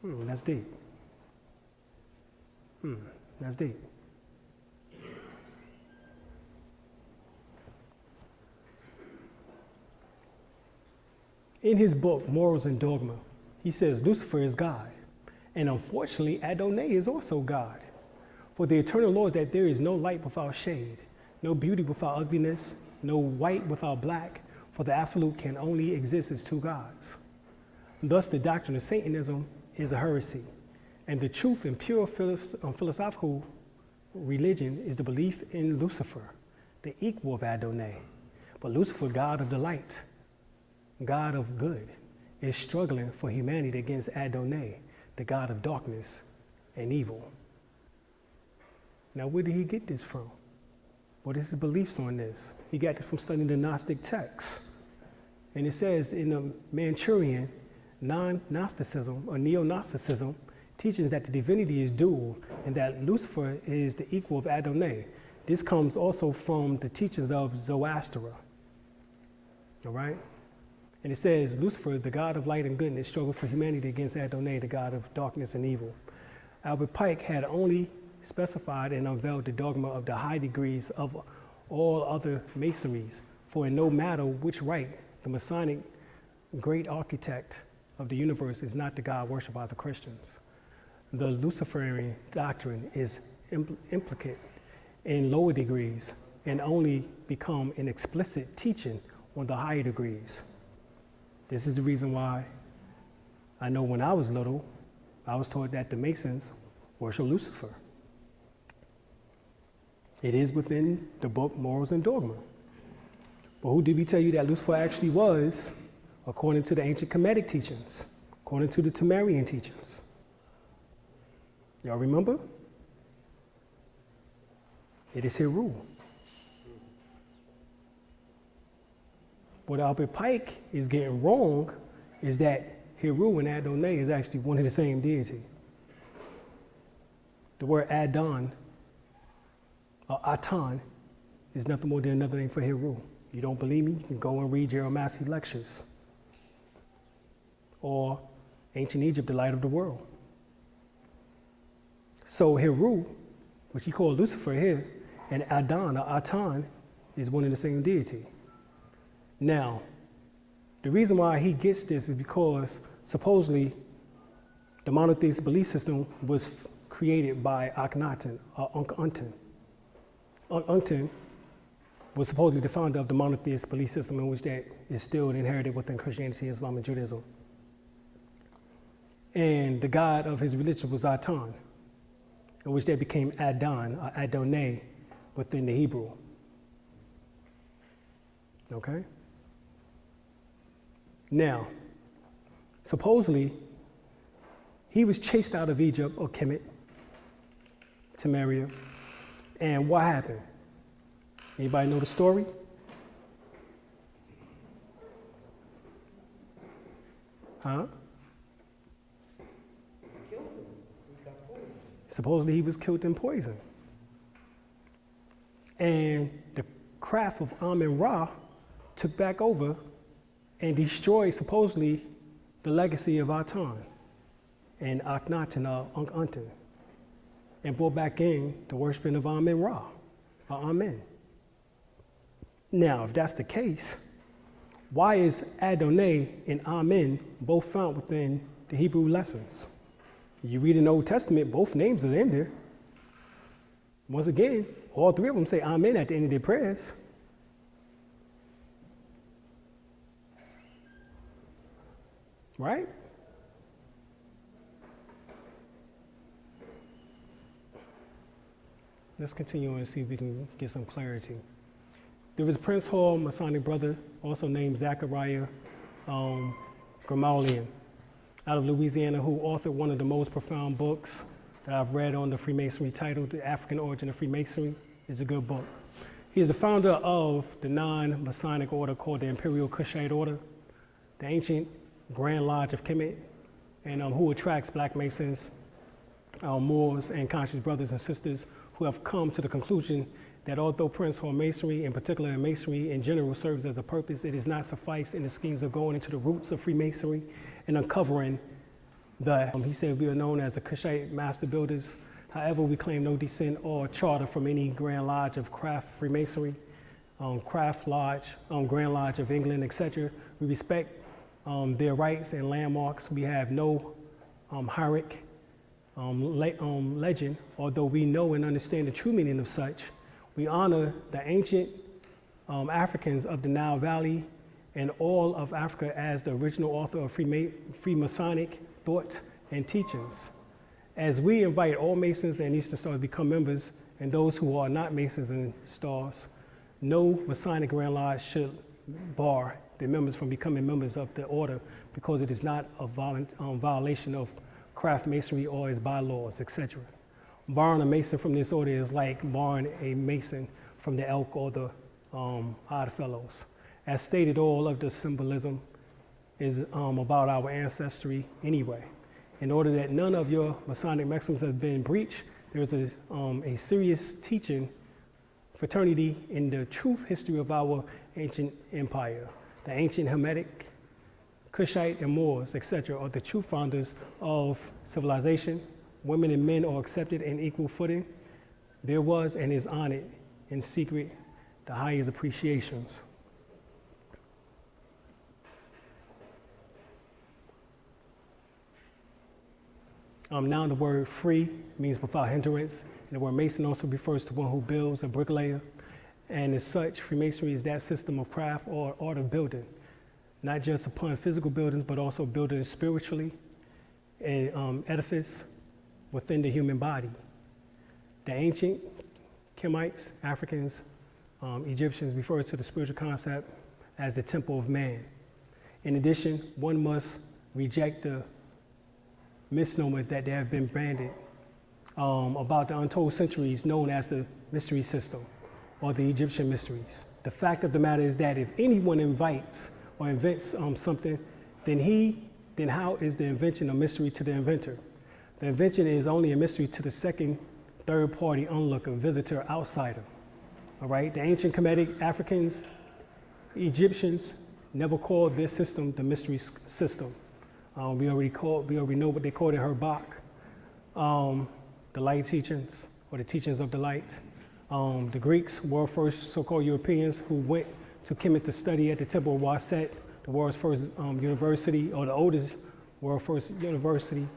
That's deep. That's deep. In his book, Morals and Dogma, he says Lucifer is God. And unfortunately, Adonai is also God. For the eternal law is that there is no light without shade, no beauty without ugliness, no white without black, for the absolute can only exist as two gods. Thus, the doctrine of Satanism is a heresy, and the truth in pure philosophical religion is the belief in Lucifer, the equal of Adonai. But Lucifer, God of the light, God of good, is struggling for humanity against Adonai, the God of darkness and evil. Now, where did he get this from? What is his beliefs on this? He got it from studying the Gnostic texts. And it says in the Manchurian, non-Gnosticism or neo-Gnosticism teaches that the divinity is dual and that Lucifer is the equal of Adonai. This comes also from the teachings of Zoroaster. All right? And it says, Lucifer, the God of light and goodness, struggled for humanity against Adonai, the God of darkness and evil. Albert Pike had only specified and unveiled the dogma of the high degrees of all other masonries, for in no matter which rite, the Masonic great architect of the universe is not the God worshipped by the Christians. The Luciferian doctrine is implicate in lower degrees and only become an explicit teaching on the higher degrees. This is the reason why I know when I was little, I was taught that the Masons worship Lucifer. It is within the book Morals and Dogma. But who did we tell you that Lucifer actually was, according to the ancient Kemetic teachings, according to the Temerian teachings? Y'all remember? It is Heru. What Albert Pike is getting wrong is that Heru and Adonai is actually one and the same deity. The word Adon, or Atan, is nothing more than another name for Heru. You don't believe me? You can go and read Gerald Massey lectures. Or Ancient Egypt, the light of the world. So Heru, which he called Lucifer here, and Adon, or Atan, is one and the same deity. Now, the reason why he gets this is because supposedly the monotheistic belief system was created by Akhenaten, or Ankh-Unten. Ankh-Unten was supposedly the founder of the monotheistic belief system, in which that is still inherited within Christianity, Islam, and Judaism. And the god of his religion was Atan, in which that became Adon, or Adonai, within the Hebrew. Okay? Now, supposedly, he was chased out of Egypt, or Kemet, Temeria, and what happened? Anybody know the story? Huh? Supposedly he was killed in poison. And the craft of Amen-Ra took back over and destroyed supposedly the legacy of Atan and Akhenaten, Ankh-Unten, and brought back in the worshiping of Amen-Ra, or Amen. Now, if that's the case, why is Adonai and Amen both found within the Hebrew lessons? You read in the Old Testament, both names are in there. Once again, all three of them say Amen at the end of their prayers. Right? let's continue and see if we can get some clarity. There was Prince Hall Masonic brother, also named Zachariah Gamaliel, out of Louisiana, who authored one of the most profound books that I've read on the Freemasonry, titled The African Origin of Freemasonry. It's a good book. He is the founder of the non-Masonic order called the Imperial Kushite Order, the ancient Grand Lodge of Kemet, and who attracts Black Masons, Moors, and conscious brothers and sisters who have come to the conclusion that although Prince Hall Masonry, in particular and Masonry in general, serves as a purpose, it does not suffice in the schemes of going into the roots of Freemasonry and uncovering he said we are known as the Kushite Master Builders. However, we claim no descent or charter from any Grand Lodge of Craft Freemasonry, Craft Lodge, Grand Lodge of England, etc. We respect their rights and landmarks. We have no hierarchic legend, although we know and understand the true meaning of such. We honor the ancient Africans of the Nile Valley and all of Africa as the original author of Freemasonic thought and teachings. As we invite all Masons and Eastern Stars to become members, and those who are not Masons and Stars, no Masonic Grand Lodge should bar the members from becoming members of the order, because it is not a violation of craft masonry or its bylaws, etc. Barring a Mason from this order is like barring a Mason from the Elk or the Odd Fellows. As stated, all of the symbolism is about our ancestry anyway. In order that none of your Masonic maxims have been breached, there's a serious teaching fraternity in the truth history of our ancient empire. The ancient Hamitic, Kushite, and Moors, etc., are the true founders of civilization. Women and men are accepted in equal footing. There was and is honored in secret the highest appreciations. Now the word free means without hindrance, and the word Mason also refers to one who builds, a bricklayer, and as such, Freemasonry is that system of craft or art of building, not just upon physical buildings, but also building spiritually, and edifice within the human body. The ancient Kemites, Africans, Egyptians refer to the spiritual concept as the temple of man. In addition, one must reject the misnomer that they have been branded about the untold centuries known as the mystery system or the Egyptian mysteries. The fact of the matter is that if anyone invites or invents something, then how is the invention a mystery to the inventor? The invention is only a mystery to the second, third party onlooker, visitor, outsider. All right, the ancient Kemetic Africans, Egyptians never called this system the mystery system. We already know what they called it, Herbach, the light teachings, or the teachings of the light. The Greeks were first so-called Europeans who went to Kemet to study at the Temple of Waset, the world's first university, or the oldest world's first university.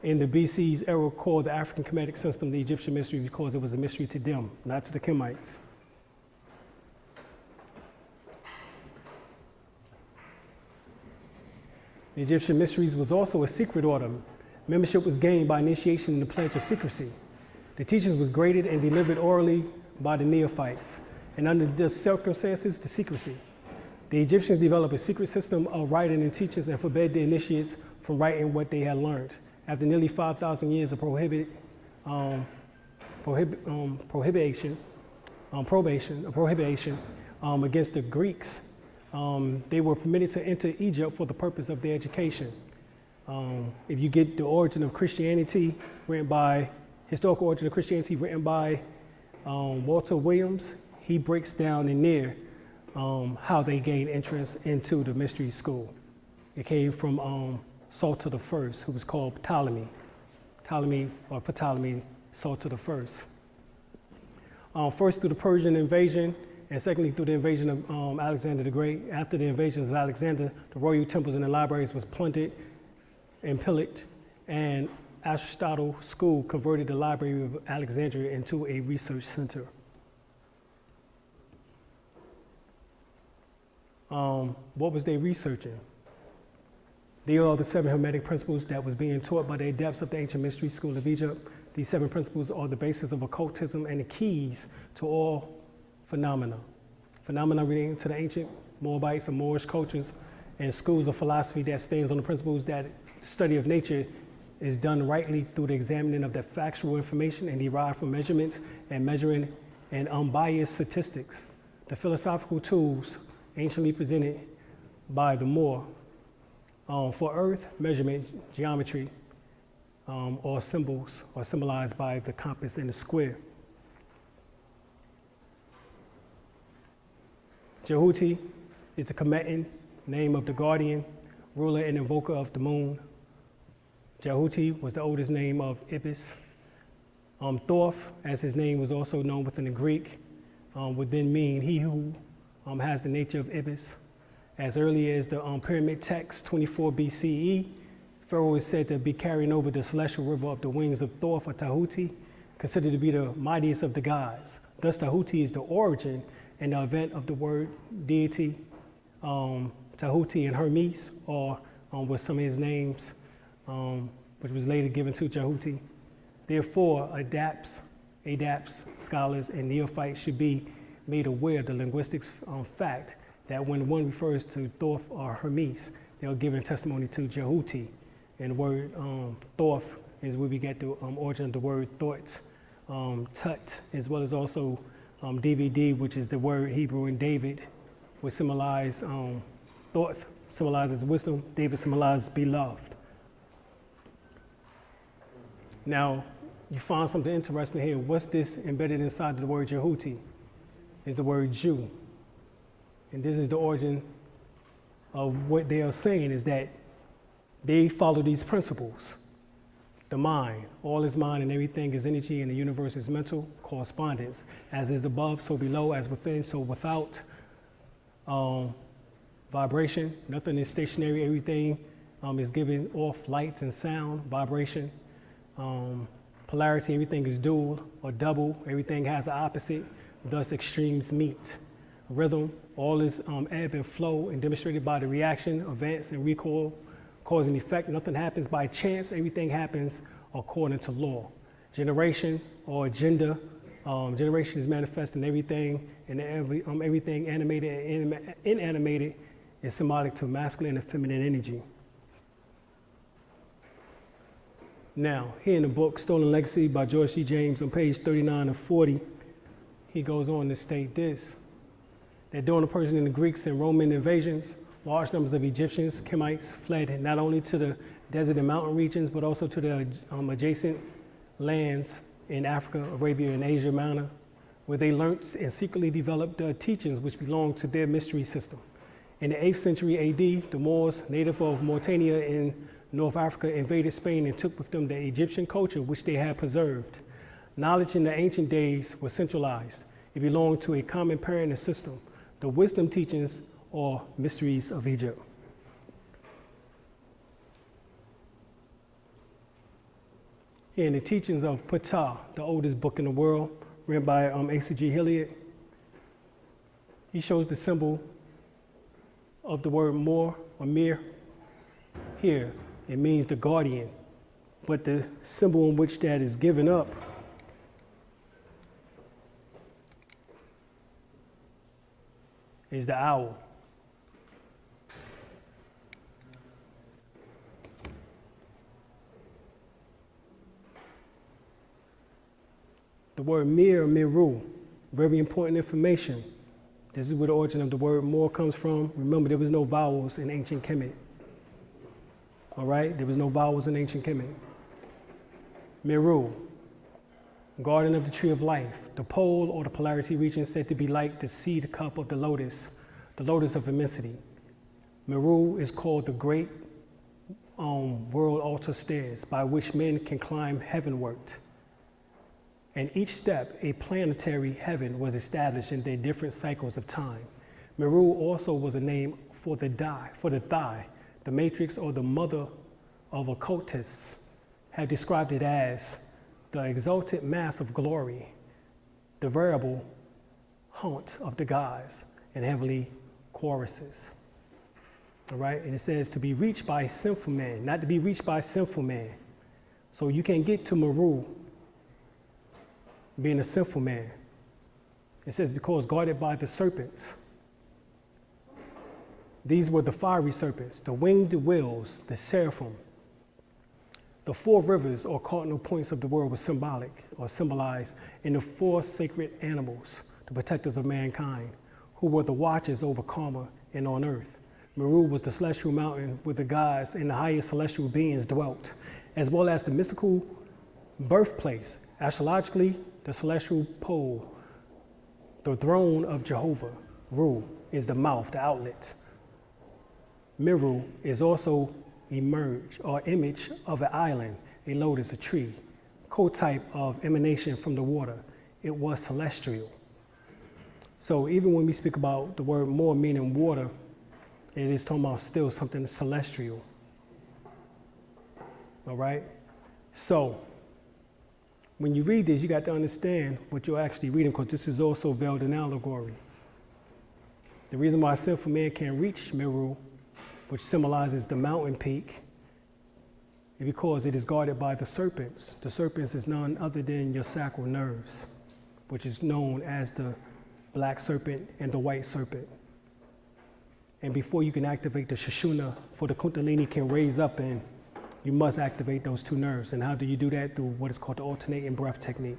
In the BC's era, called the African Kemetic system the Egyptian mystery because it was a mystery to them, not to the Kemites. The Egyptian Mysteries was also a secret order. Membership was gained by initiation in the pledge of secrecy. The teachings was graded and delivered orally by the neophytes, and under the circumstances, the secrecy. The Egyptians developed a secret system of writing and teachings and forbade the initiates from writing what they had learned. After nearly 5,000 years of probation against the Greeks, they were permitted to enter Egypt for the purpose of their education. If you get the origin of Christianity, historical origin of Christianity written by Walter Williams, he breaks down in there how they gained entrance into the mystery school. It came from Pseudo the First, who was called Ptolemy, Pseudo the First. First through the Persian invasion, and secondly through the invasion of Alexander the Great. After the invasions of Alexander, the royal temples and the libraries was plundered and pillaged, and Aristotle School converted the Library of Alexandria into a research center. What was they researching? They are the 7 Hermetic principles that was being taught by the adepts of the ancient mystery school of Egypt. These 7 principles are the basis of occultism and the keys to all phenomena. Phenomena relating to the ancient Moabites and Moorish cultures and schools of philosophy that stands on the principles that the study of nature is done rightly through the examining of the factual information and derived from measurements and measuring and unbiased statistics. The philosophical tools anciently presented by the Moor for earth measurement, geometry, or symbols are symbolized by the compass and the square. Jehuti is the Kemetan name of the guardian, ruler, and invoker of the moon. Jehuti was the oldest name of Ibis. Thoth, as his name was also known within the Greek, would then mean he who has the nature of Ibis. As early as the pyramid text 24 BCE, Pharaoh is said to be carrying over the celestial river of the wings of Thoth or Tahuti, considered to be the mightiest of the gods. Thus, Tahuti is the origin and the event of the word deity. Tahuti and Hermes, or with some of his names, which was later given to Jehuti. Therefore, adapts, scholars, and neophytes should be made aware of the linguistics fact that when one refers to Thoth or Hermes, they are giving testimony to Jehuti. And the word Thoth is where we get the origin of the word thought, tut, as well as also DVD, which is the word Hebrew in David, which symbolize Thoth symbolizes wisdom, David symbolizes beloved. Now, you find something interesting here. What's this embedded inside the word Jehuti? Is the word Jew. And this is the origin of what they are saying, is that they follow these principles. The mind, all is mind and everything is energy, and the universe is mental correspondence. As is above, so below, as within, so without. Vibration, nothing is stationary, everything is giving off lights and sound, vibration. Polarity, everything is dual or double, everything has an opposite, thus extremes meet. Rhythm, all is ebb and flow, and demonstrated by the reaction, advance, and recoil, cause and effect. Nothing happens by chance, everything happens according to law. Generation or gender, generation is manifest in everything, and everything animated and inanimated is symbolic to masculine and feminine energy. Now, here in the book, Stolen Legacy by George C. James, on page 39 of 40, he goes on to state this, that during the Persian and the Greeks and Roman invasions, large numbers of Egyptians, Kemites, fled not only to the desert and mountain regions, but also to the adjacent lands in Africa, Arabia, and Asia Minor, where they learnt and secretly developed the teachings which belonged to their mystery system. In the 8th century AD, the Moors, native of Mauritania in North Africa, invaded Spain and took with them the Egyptian culture which they had preserved. Knowledge in the ancient days was centralized. It belonged to a common parent and system, the wisdom teachings or mysteries of Egypt. In the teachings of Ptah, the oldest book in the world, written by Asa G. Hilliard, he shows the symbol of the word Moor or Mir. Here, it means the guardian, but the symbol in which that is given up is the owl. The word Mir or Miru, very important information. This is where the origin of the word Moor comes from. Remember, there was no vowels in ancient Kemet. All right, there was no vowels in ancient Kemet. Miru, garden of the tree of life, the pole or the polarity region said to be like the seed cup of the lotus of immensity. Miru is called the great world altar stairs by which men can climb heavenward. And each step, a planetary heaven was established in their different cycles of time. Meru also was a name for the thigh. The matrix or the mother of occultists have described it as the exalted mass of glory, the variable haunt of the gods and heavenly choruses. all right? And it says to be reached by sinful man, not to be reached by sinful man. So you can't get to Meru being a sinful man. It says because guarded by the serpents. These were the fiery serpents, the winged wheels, the seraphim. The four rivers or cardinal points of the world were symbolic or symbolized in the four sacred animals, the protectors of mankind, who were the watchers over karma and on earth. Meru was the celestial mountain where the gods and the highest celestial beings dwelt, as well as the mystical birthplace, astrologically, the celestial pole, the throne of Jehovah. Ru is the mouth, the outlet. Meru is also emerge or image of an island, a lotus, a tree, co-type of emanation from the water. It was celestial. So even when we speak about the word more meaning water, it is talking about still something celestial. All right? So when you read this, you got to understand what you're actually reading, because this is also veiled in allegory. The reason why sinful man can't reach Meru, which symbolizes the mountain peak, is because it is guarded by the serpents. The serpents is none other than your sacral nerves, which is known as the black serpent and the white serpent. And before you can activate the Sushumna, for the Kundalini can raise up, and you must activate those two nerves. And how do you do that? Through what is called the alternating breath technique.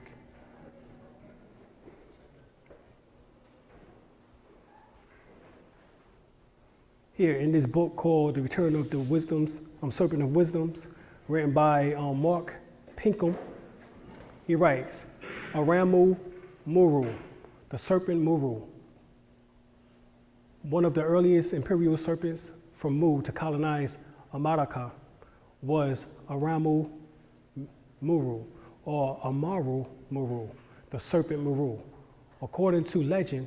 Here in this book called The Return of the Wisdoms, Serpent of Wisdoms, written by Mark Pinkham, he writes, Aramu Muru, the serpent Muru. One of the earliest imperial serpents from Mu to colonize America was Aramu Muru, or Amaru Muru, the serpent Muru. According to legend,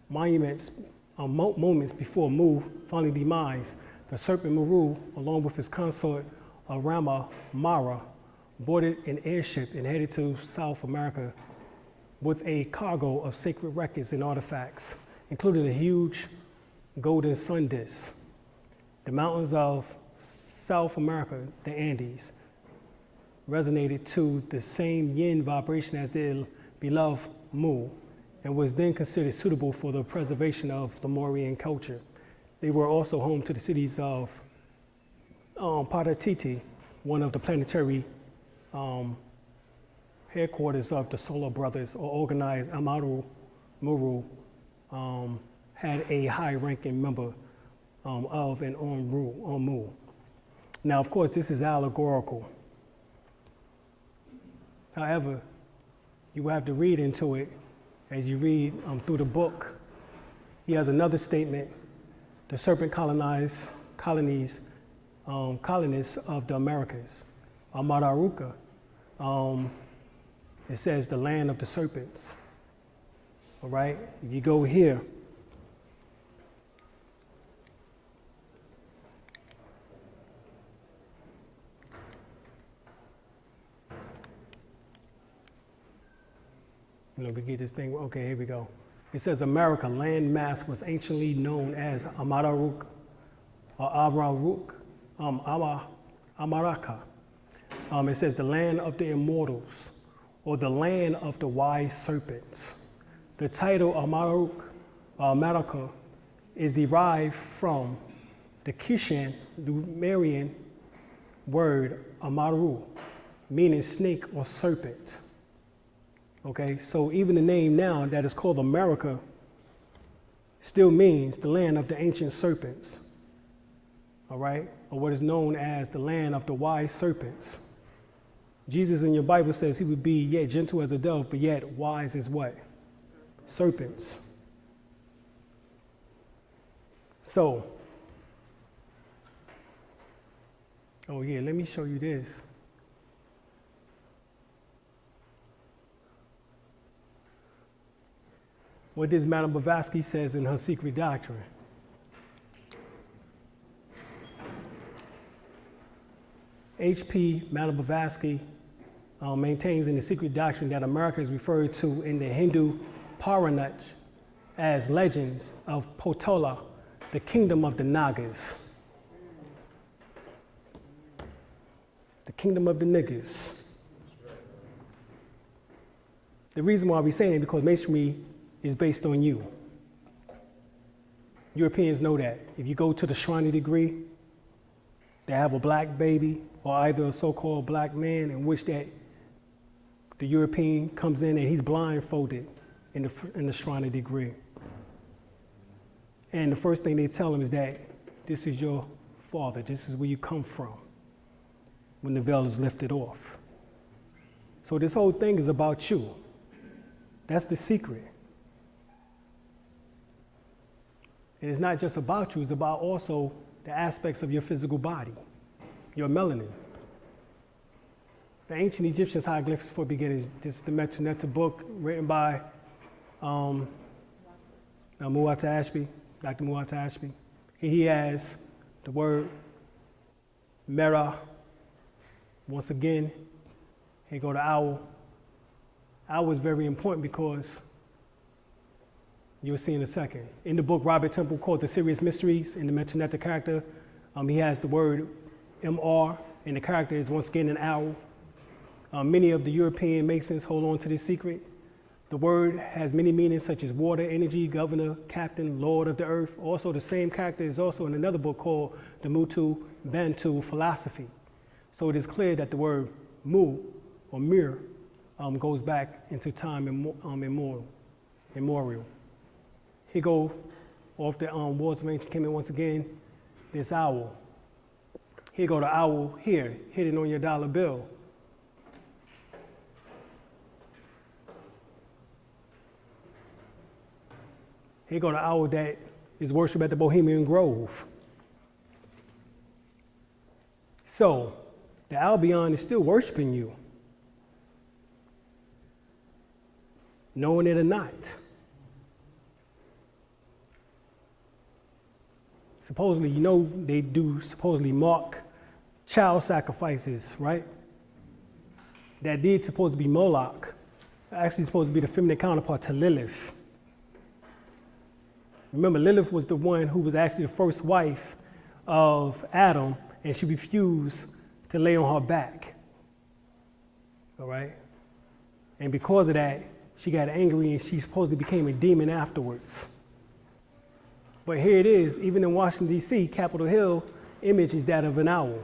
moments before Mu finally demise, the serpent Meru, along with his consort Arama Mara, boarded an airship and headed to South America with a cargo of sacred records and artifacts, including a huge golden sun disk. The mountains of South America, the Andes, resonated to the same yin vibration as their beloved Mu, and was then considered suitable for the preservation of Lemurian culture. They were also home to the cities of Paratiti, one of the planetary headquarters of the Solar Brothers, or organized Amaru Muru, had a high-ranking member of and on Mu. Now, of course, this is allegorical. However, you have to read into it. As you read through the book, he has another statement. The serpent colonists of the Americas, Amararuka. It says the land of the serpents. All right, you go here. We get this thing. Okay, here we go. It says America, land mass, was anciently known as Amararuk, or Amaraka. It says the land of the immortals, or the land of the wise serpents. The title Amaruk, America, is derived from the Kishan Sumerian word Amaru, meaning snake or serpent. Okay, so even the name now that is called America still means the land of the ancient serpents. All right, or what is known as the land of the wise serpents. Jesus in your Bible says he would be yet gentle as a dove, but yet wise as what? Serpents. So, oh yeah, let me show you this. What this Madame Blavatsky says in her Secret Doctrine. H.P. Madame Blavatsky maintains in the Secret Doctrine that America is referred to in the Hindu Puranas as legends of Potala, the kingdom of the Nagas. The kingdom of the niggas. The reason why we're saying it is because masonry is based on you. Europeans know that. If you go to the Shrine degree, they have a black baby or either a so-called black man in which that the European comes in and he's blindfolded in the Shrine degree. And the first thing they tell him is that this is your father, this is where you come from when the veil is lifted off. So this whole thing is about you. That's the secret. And it's not just about you, it's about also the aspects of your physical body, your melanin. The ancient Egyptians hieroglyphics for beginners. This is the Metu Neter book written by Muata Ashby, Dr. Muata Ashby. He has the word Mera. Once again, here go the owl. Owl is very important because you'll see in a second. In the book, Robert Temple called The Serious Mysteries, in the Metu Neter character, he has the word MR, and the character is once again an owl. Many of the European Masons hold on to this secret. The word has many meanings such as water, energy, governor, captain, lord of the earth. Also, the same character is also in another book called the Mutu Bantu Philosophy. So it is clear that the word Mu or Mir goes back into time immemorial. Here go off the Words of Ancient Kemet once again, this owl. Here go the owl here, hidden on your dollar bill. Here go the owl that is worshipped at the Bohemian Grove. So, the Albion is still worshiping you, knowing it or not. Supposedly, you know, they do supposedly mock child sacrifices, right? That did supposed to be Moloch, actually supposed to be the feminine counterpart to Lilith. Remember, Lilith was the one who was actually the first wife of Adam, and she refused to lay on her back. All right? And because of that, she got angry and she supposedly became a demon afterwards. But here it is, even in Washington, D.C., Capitol Hill image is that of an owl.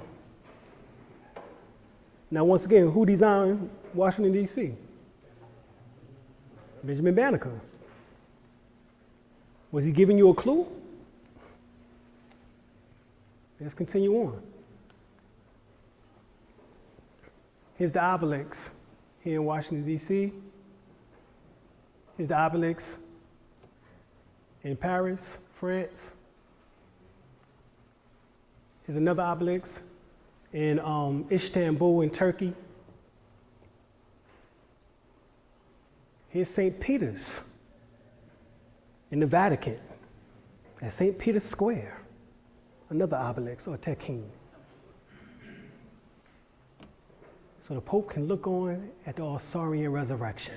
Now, once again, who designed Washington, D.C.? Benjamin Banneker. Was he giving you a clue? Let's continue on. Here's the obelisk here in Washington, D.C. Here's the obelisk in Paris, France. Here's another obelisk in Istanbul in Turkey. Here's St. Peter's in the Vatican at St. Peter's Square, another obelisk or tekhen. So the Pope can look on at the Osirian resurrection.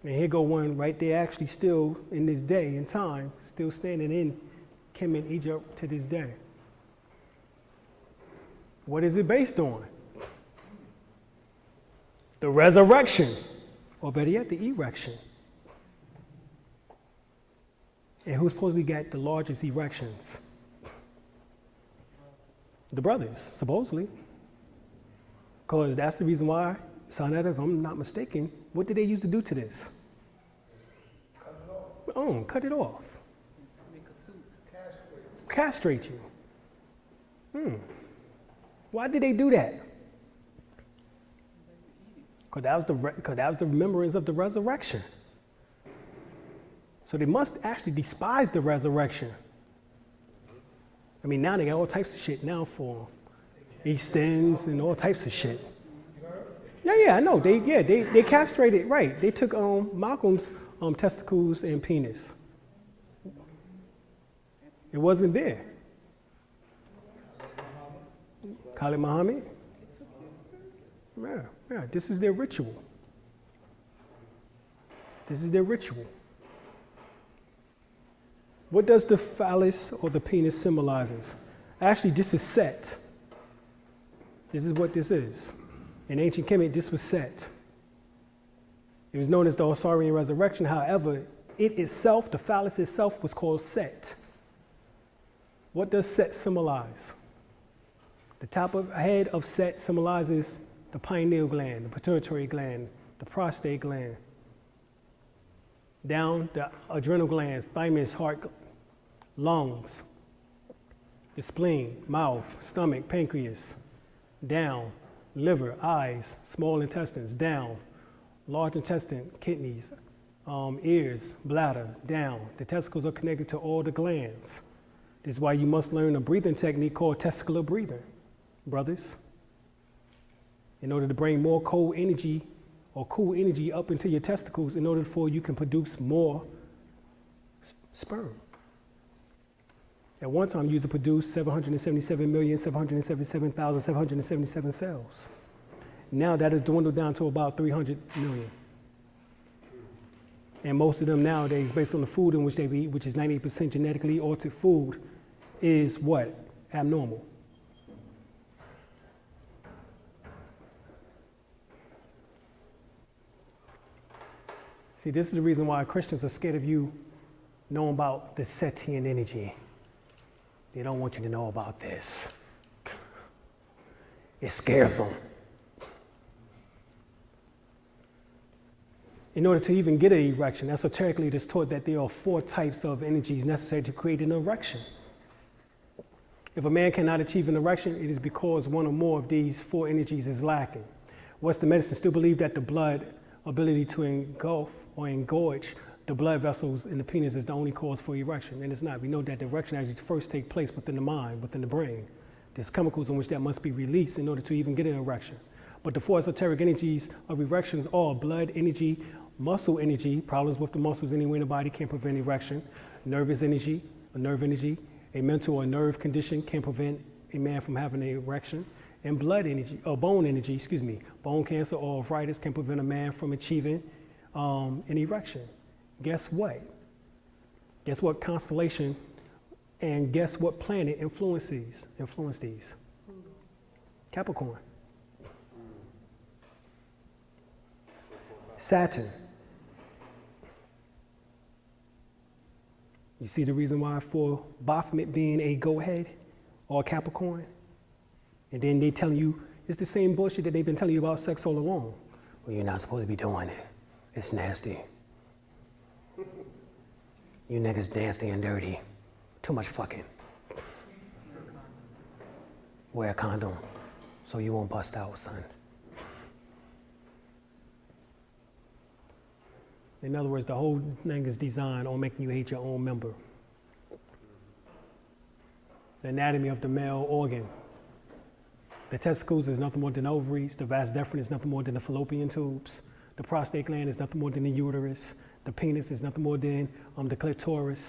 And here go one right there, actually still in this day and time, still standing in Kemet, Egypt to this day. What is it based on? The resurrection, or better yet, the erection. And who supposedly got the largest erections? The brothers, supposedly. Because that's the reason why, Sonetta, if I'm not mistaken, what did they used to do to this? Cut it off. Oh, cut it off. Make a suit. Castrate you. Why did they do that? Because that was the remembrance of the resurrection. So they must actually despise the resurrection. I mean, now they got all types of shit now for East Ends and all types of shit. Yeah, I know. They castrated, right. They took Malcolm's testicles and penis. It wasn't there. Khalid Muhammad? Yeah, this is their ritual. This is their ritual. What does the phallus or the penis symbolizes? Actually, this is Set. This is what this is. In ancient Kemet, this was Set. It was known as the Osirian resurrection. However, it itself, the phallus itself, was called Set. What does Set symbolize? The top of head of Set symbolizes the pineal gland, the pituitary gland, the prostate gland. Down, the adrenal glands, thymus, heart, lungs, the spleen, mouth, stomach, pancreas. Down, liver, eyes, small intestines. Down, large intestine, kidneys, ears, bladder. Down, the testicles are connected to all the glands. This is why you must learn a breathing technique called testicular breathing, brothers, in order to bring more cold energy or cool energy up into your testicles in order for you can produce more sperm. At one time, you used to produce 777,777,777 cells. Now that has dwindled down to about 300 million. And most of them nowadays, based on the food in which they eat, which is 98% genetically altered food, is what? Abnormal. See, this is the reason why Christians are scared of you knowing about the Setian energy. They don't want you to know about this. It scares them. In order to even get an erection, esoterically it is taught that there are 4 types of energies necessary to create an erection. If a man cannot achieve an erection, it is because one or more of these 4 energies is lacking. Western medicine still believe that the blood ability to engulf or engorge the blood vessels in the penis is the only cause for erection, and it's not. We know that the erection actually first takes place within the mind, within the brain. There's chemicals in which that must be released in order to even get an erection. But the 4 esoteric energies of erections are blood energy, muscle energy, problems with the muscles anywhere in the body can prevent erection, nervous energy, a nerve energy, a mental or nerve condition can prevent a man from having an erection, and blood energy, or bone energy, bone cancer or arthritis can prevent a man from achieving an erection. Guess what? Guess what constellation and guess what planet influence these? Capricorn. Saturn. You see the reason why for Baphomet being a go-ahead or Capricorn? And then they telling you, it's the same bullshit that they've been telling you about sex all along. Well, you're not supposed to be doing it. It's nasty. You niggas nasty and dirty. Too much fucking. Wear a condom so you won't bust out, son. In other words, the whole thing is designed on making you hate your own member. The anatomy of the male organ. The testicles is nothing more than ovaries. The vas deferens is nothing more than the fallopian tubes. The prostate gland is nothing more than the uterus. The penis is nothing more than the clitoris,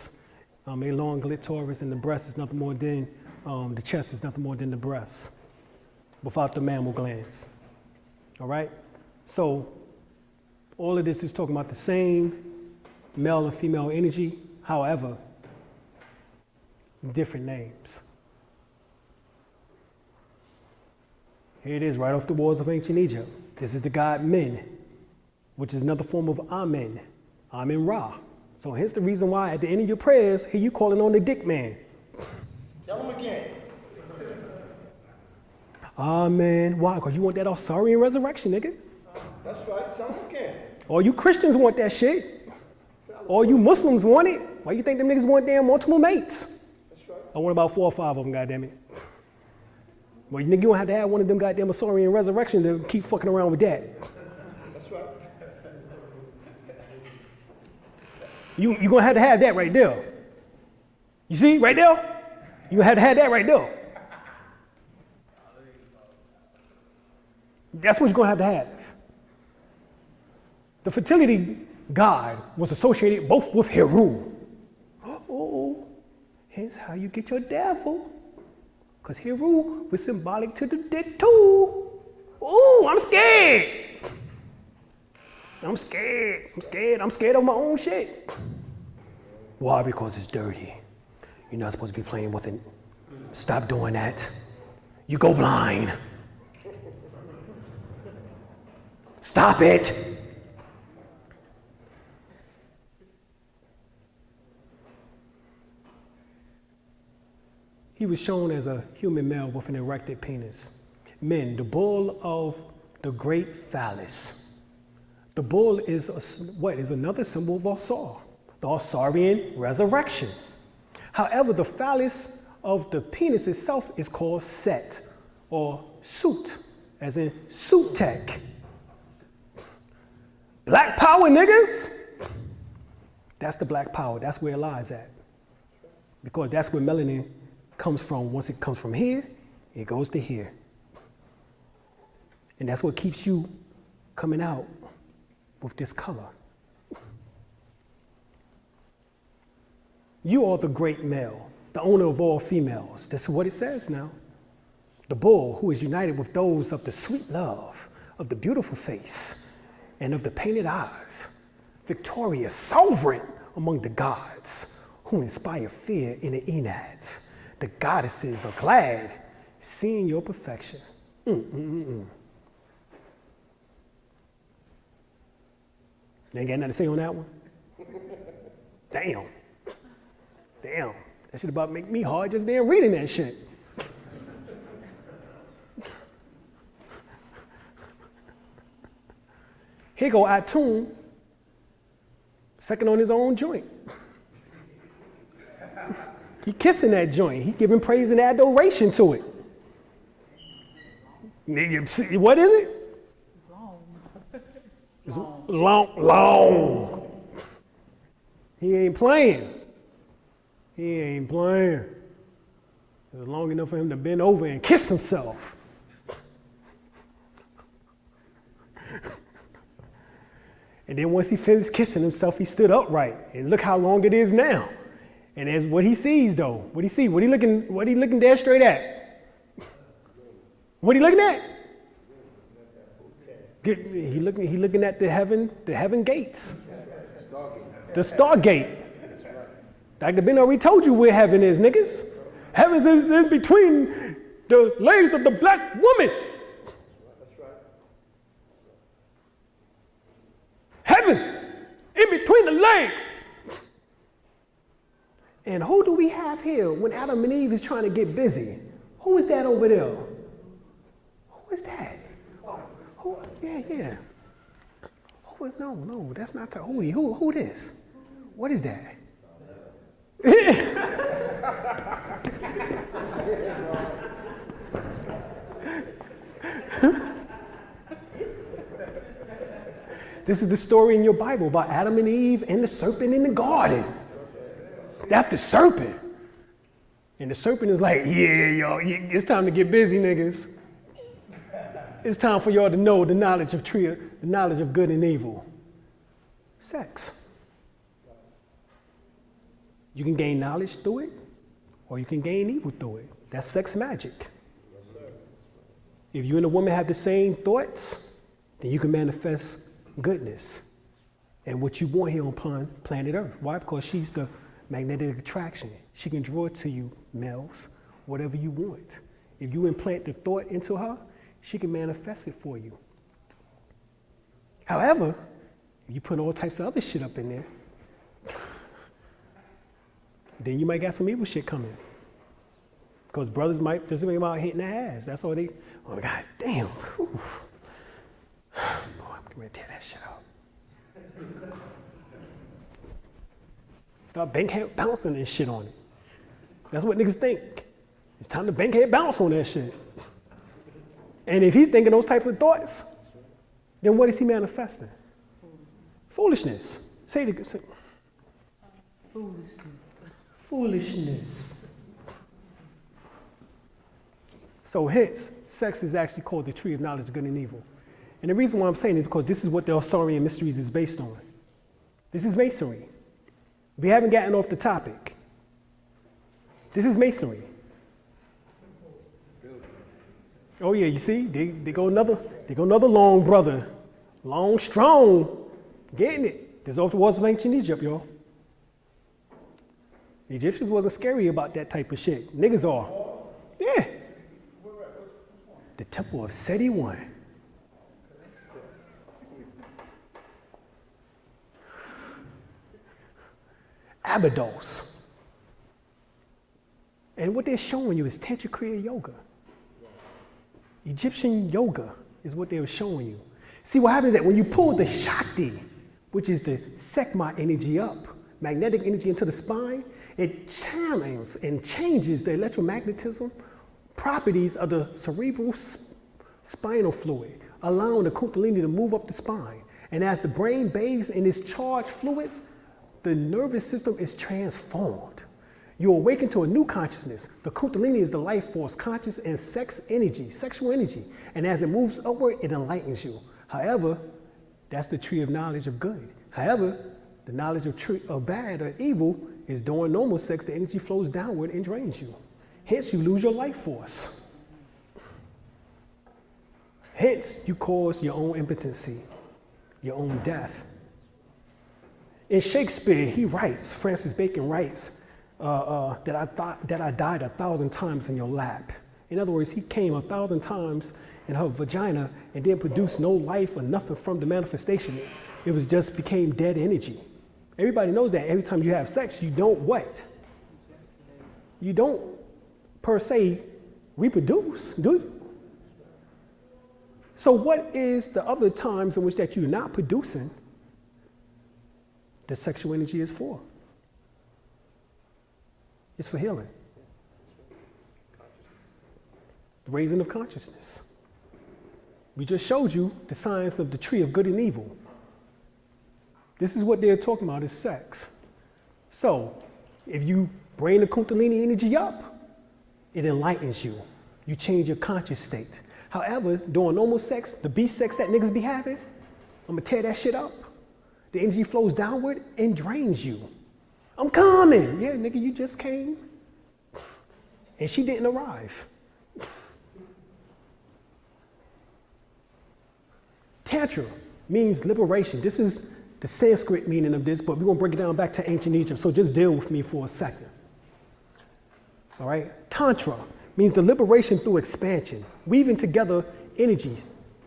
a long clitoris, and the breast is nothing more than, the chest is nothing more than the breast, without the mammal glands. All right? So, all of this is talking about the same male and female energy, however, different names. Here it is, right off the walls of ancient Egypt. This is the god Men, which is another form of Amen. Amen Ra. So hence the reason why at the end of your prayers, here you calling on the dick man. Tell him again. Amen. Why? Because you want that Osirian resurrection, nigga. That's right. Tell him again. All you Christians want that shit. All you Muslims want it. Why you think them niggas want damn multiple mates? That's right. I want about 4 or 5 of them, goddammit. Well, you don't have to have one of them goddamn Osirian resurrection to keep fucking around with that. That's right. You're going to have that right there. You see, right there? You have to have that right there. That's what you're going to have. The fertility god was associated both with Heru. Oh, hence how you get your devil. Because Heru was symbolic to the dick too. Oh, I'm scared. I'm scared of my own shit. Why? Because it's dirty. You're not supposed to be playing with it. Stop doing that. You go blind. Stop it. He was shown as a human male with an erected penis. Men, the bull of the great phallus. The bull is another symbol of Osar, the Osarian resurrection. However, the phallus of the penis itself is called Set or Suit, as in suit tech. Black power, niggas! That's the black power. That's where it lies at. Because that's where melanin comes from. Once it comes from here, it goes to here. And that's what keeps you coming out with this color. You are the great male, the owner of all females. This is what it says now. The bull who is united with those of the sweet love, of the beautiful face, and of the painted eyes, victorious, sovereign among the gods, who inspire fear in the Enads. The goddesses are glad seeing your perfection. You ain't got nothing to say on that one? Damn. That shit about make me hard just damn reading that shit. Here go Atum, second on his own joint. He kissing that joint. He giving praise and adoration to it. Nigga, what is it? Long. He ain't playing. It was long enough for him to bend over and kiss himself. And then once he finished kissing himself, he stood upright. And look how long it is now. And that's what he sees though. What he see? What he looking dead straight at? What he looking at? He looking at the heaven gates. The Stargate. Dr. Ben already told you where heaven is, niggas. Heaven is in between the legs of the black woman. Heaven in between the legs. And who do we have here when Adam and Eve is trying to get busy? Who is that over there? Who is that? Who? Yeah. No, that's not Tahuti. Who this? What is that? This is the story in your Bible about Adam and Eve and the serpent in the garden. That's the serpent. And the serpent is like, yeah, y'all, it's time to get busy, niggas. It's time for y'all to know the knowledge of good and evil. Sex. You can gain knowledge through it, or you can gain evil through it. That's sex magic. If you and a woman have the same thoughts, then you can manifest goodness and what you want here on planet Earth. Why? Because she's the magnetic attraction. She can draw it to you, males, whatever you want. If you implant the thought into her, she can manifest it for you. However, if you put all types of other shit up in there, then you might got some evil shit coming. Because brothers might just be about hitting their ass. That's all they, oh God damn. Whew. Boy, I'm going to tear that shit up. Start bankhead bouncing and shit on it. That's what niggas think. It's time to bankhead bounce on that shit. And if he's thinking those type of thoughts, then what is he manifesting? Foolishness. Say it again. Foolishness. So hence, sex is actually called the tree of knowledge of good and evil. And the reason why I'm saying it is because this is what the Osarian mysteries is based on. This is masonry. We haven't gotten off the topic. This is masonry. Oh yeah, you see, they go another long brother, long, strong, getting it. There's off the walls of ancient Egypt, y'all. The Egyptians wasn't scary about that type of shit. Niggas are. Yeah. The temple of Seti I. Abydos. And what they're showing you is Tantra Kriya Yoga. Egyptian yoga is what they were showing you. See, what happens is that when you pull the Shakti, which is the Sekhmet energy up, magnetic energy into the spine, it channels and changes the electromagnetism properties of the cerebral spinal fluid, allowing the Kundalini to move up the spine. And as the brain bathes in its charged fluids, the nervous system is transformed. You awaken to a new consciousness. The Kundalini is the life force, conscious and sex energy, sexual energy. And as it moves upward, it enlightens you. However, that's the tree of knowledge of good. However, the knowledge of bad or evil is during normal sex, the energy flows downward and drains you. Hence, you lose your life force. Hence, you cause your own impotency, your own death. In Shakespeare, he writes, Francis Bacon writes, that I died 1,000 times in your lap. In other words, he came 1,000 times in her vagina and didn't produce no life or nothing from the manifestation. It was just became dead energy. Everybody knows that every time you have sex, you don't what? You don't per se reproduce, do you? So what is the other times in which that you're not producing the sexual energy is for? It's for healing. The raising of consciousness. We just showed you the science of the tree of good and evil. This is what they're talking about is sex. So, if you bring the Kundalini energy up, it enlightens you. You change your conscious state. However, during normal sex, the beast sex that niggas be having, I'm gonna tear that shit up. The energy flows downward and drains you. I'm coming. Yeah, nigga, you just came. And she didn't arrive. Tantra means liberation. This is the Sanskrit meaning of this, but we're gonna break it down back to ancient Egypt, so just deal with me for a second. All right? Tantra means the liberation through expansion, weaving together energy.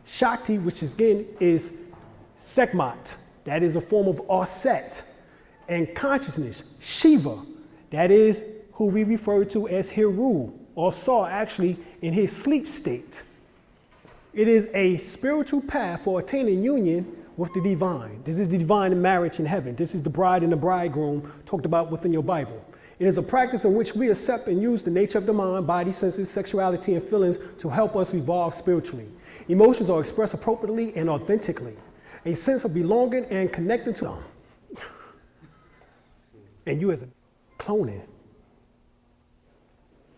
Shakti, which again is Sekhmet, that is a form of Aset, and consciousness, Shiva, that is who we refer to as Heru, or saw actually in his sleep state. It is a spiritual path for attaining union with the divine. This is the divine in marriage in heaven. This is the bride and the bridegroom talked about within your Bible. It is a practice in which we accept and use the nature of the mind, body, senses, sexuality, and feelings to help us evolve spiritually. Emotions are expressed appropriately and authentically. A sense of belonging and connecting to them. And you as a cloning,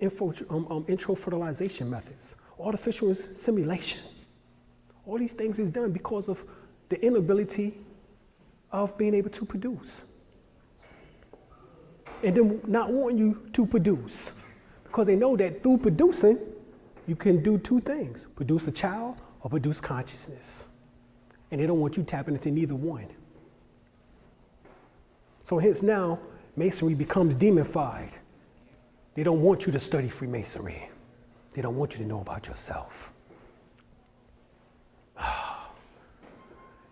intro-fertilization methods, artificial insemination. All these things is done because of the inability of being able to produce. And then not wanting you to produce. Because they know that through producing, you can do two things. Produce a child or produce consciousness. And they don't want you tapping into neither one. So hence now, Masonry becomes demonified. They don't want you to study Freemasonry. They don't want you to know about yourself.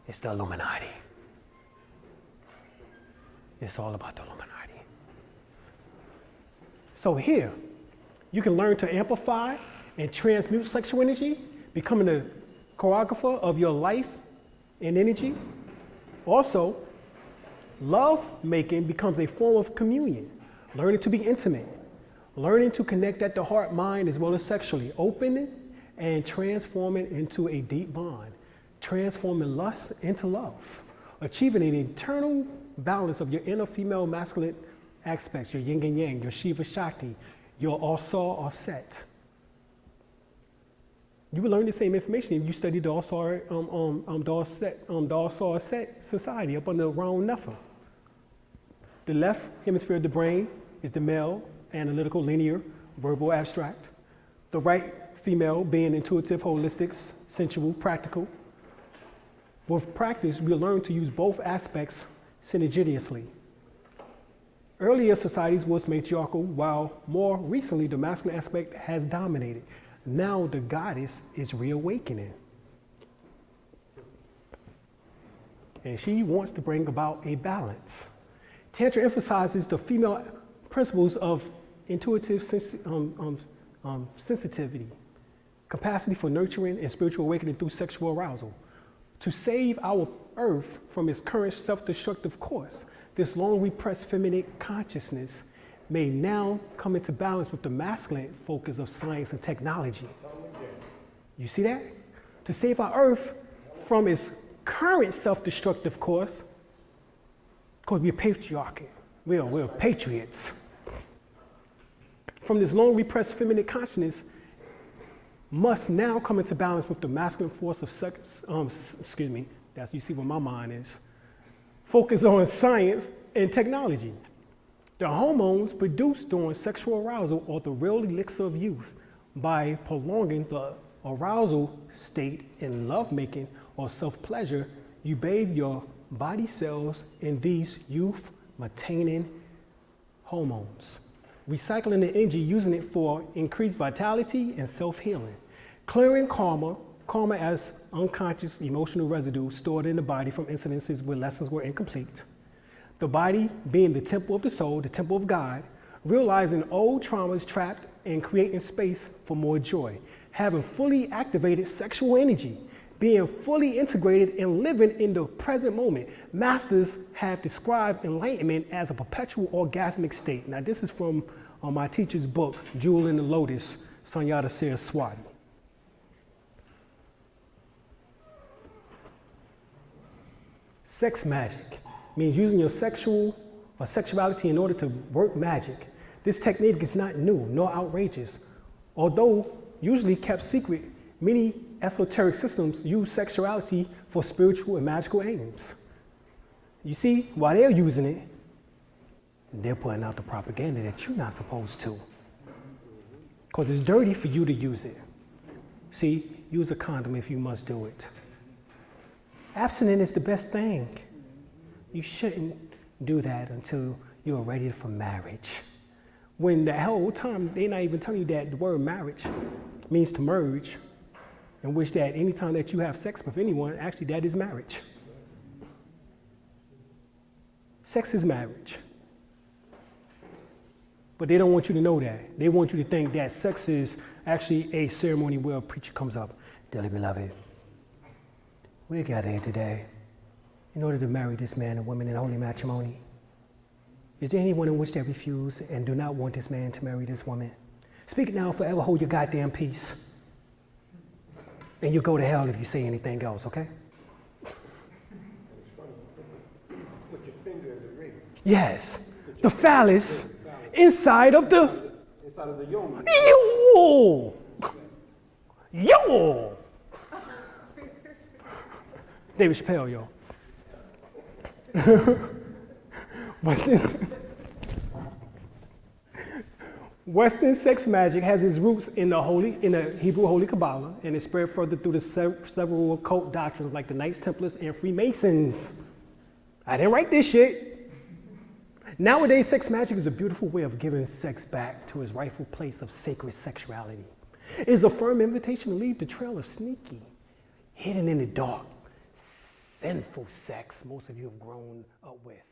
It's the Illuminati. It's all about the Illuminati. So here, you can learn to amplify and transmute sexual energy, becoming a choreographer of your life and energy. Also, love making becomes a form of communion, learning to be intimate, learning to connect at the heart, mind, as well as sexually, opening and transforming into a deep bond, transforming lust into love, achieving an eternal balance of your inner female masculine aspects, your yin and yang, your Shiva Shakti, your Asar Aset. You will learn the same information if you study the Asar Aset society up under around Nepha. The left hemisphere of the brain is the male, analytical, linear, verbal, abstract. The right female being intuitive, holistic, sensual, practical. With practice, we'll learn to use both aspects synergistically. Earlier societies was matriarchal, while more recently the masculine aspect has dominated. Now the goddess is reawakening. And she wants to bring about a balance. Tantra emphasizes the female principles of intuitive sensitivity, capacity for nurturing and spiritual awakening through sexual arousal. To save our earth from its current self-destructive course, this long repressed feminine consciousness may now come into balance with the masculine focus of science and technology. You see that? To save our earth from its current self-destructive course, because we're patriarchy, we're patriots. From this long repressed feminine consciousness must now come into balance with the masculine force of sex, that's, you see where my mind is. Focus on science and technology. The hormones produced during sexual arousal are the real elixir of youth. By prolonging the arousal state in lovemaking or self-pleasure, you bathe your body cells in these youth-maintaining hormones, recycling the energy, using it for increased vitality and self-healing, clearing karma as unconscious emotional residue stored in the body from incidences where lessons were incomplete. The body being the temple of the soul, the temple of God, realizing old traumas trapped and creating space for more joy, having fully activated sexual energy, being fully integrated and living in the present moment. Masters have described enlightenment as a perpetual orgasmic state. Now this is from my teacher's book, Jewel in the Lotus, Sunyata Saraswati. Sex magic means using your sexuality in order to work magic. This technique is not new nor outrageous. Although usually kept secret, many esoteric systems use sexuality for spiritual and magical aims. You see, while they're using it, they're putting out the propaganda that you're not supposed to. Because it's dirty for you to use it. See, use a condom if you must do it. Abstinence is the best thing. You shouldn't do that until you're ready for marriage. When the whole time they're not even telling you that the word marriage means to merge, in which that anytime that you have sex with anyone, actually that is marriage. Sex is marriage. But they don't want you to know that. They want you to think that sex is actually a ceremony where a preacher comes up. Dearly beloved, we're gathered here today in order to marry this man and woman in holy matrimony. Is there anyone in which they refuse and do not want this man to marry this woman? Speak now, forever hold your goddamn peace. And you go to hell if you say anything else, okay? Put your finger in the ring. Yes, the phallus inside of the yoni. Yo! Yo! David Chappelle, yo. Western sex magic has its roots in the Hebrew Holy Kabbalah, and it spread further through the several occult doctrines like the Knights Templars and Freemasons. I didn't write this shit. Nowadays, sex magic is a beautiful way of giving sex back to its rightful place of sacred sexuality. It is a firm invitation to leave the trail of sneaky, hidden in the dark, sinful sex most of you have grown up with.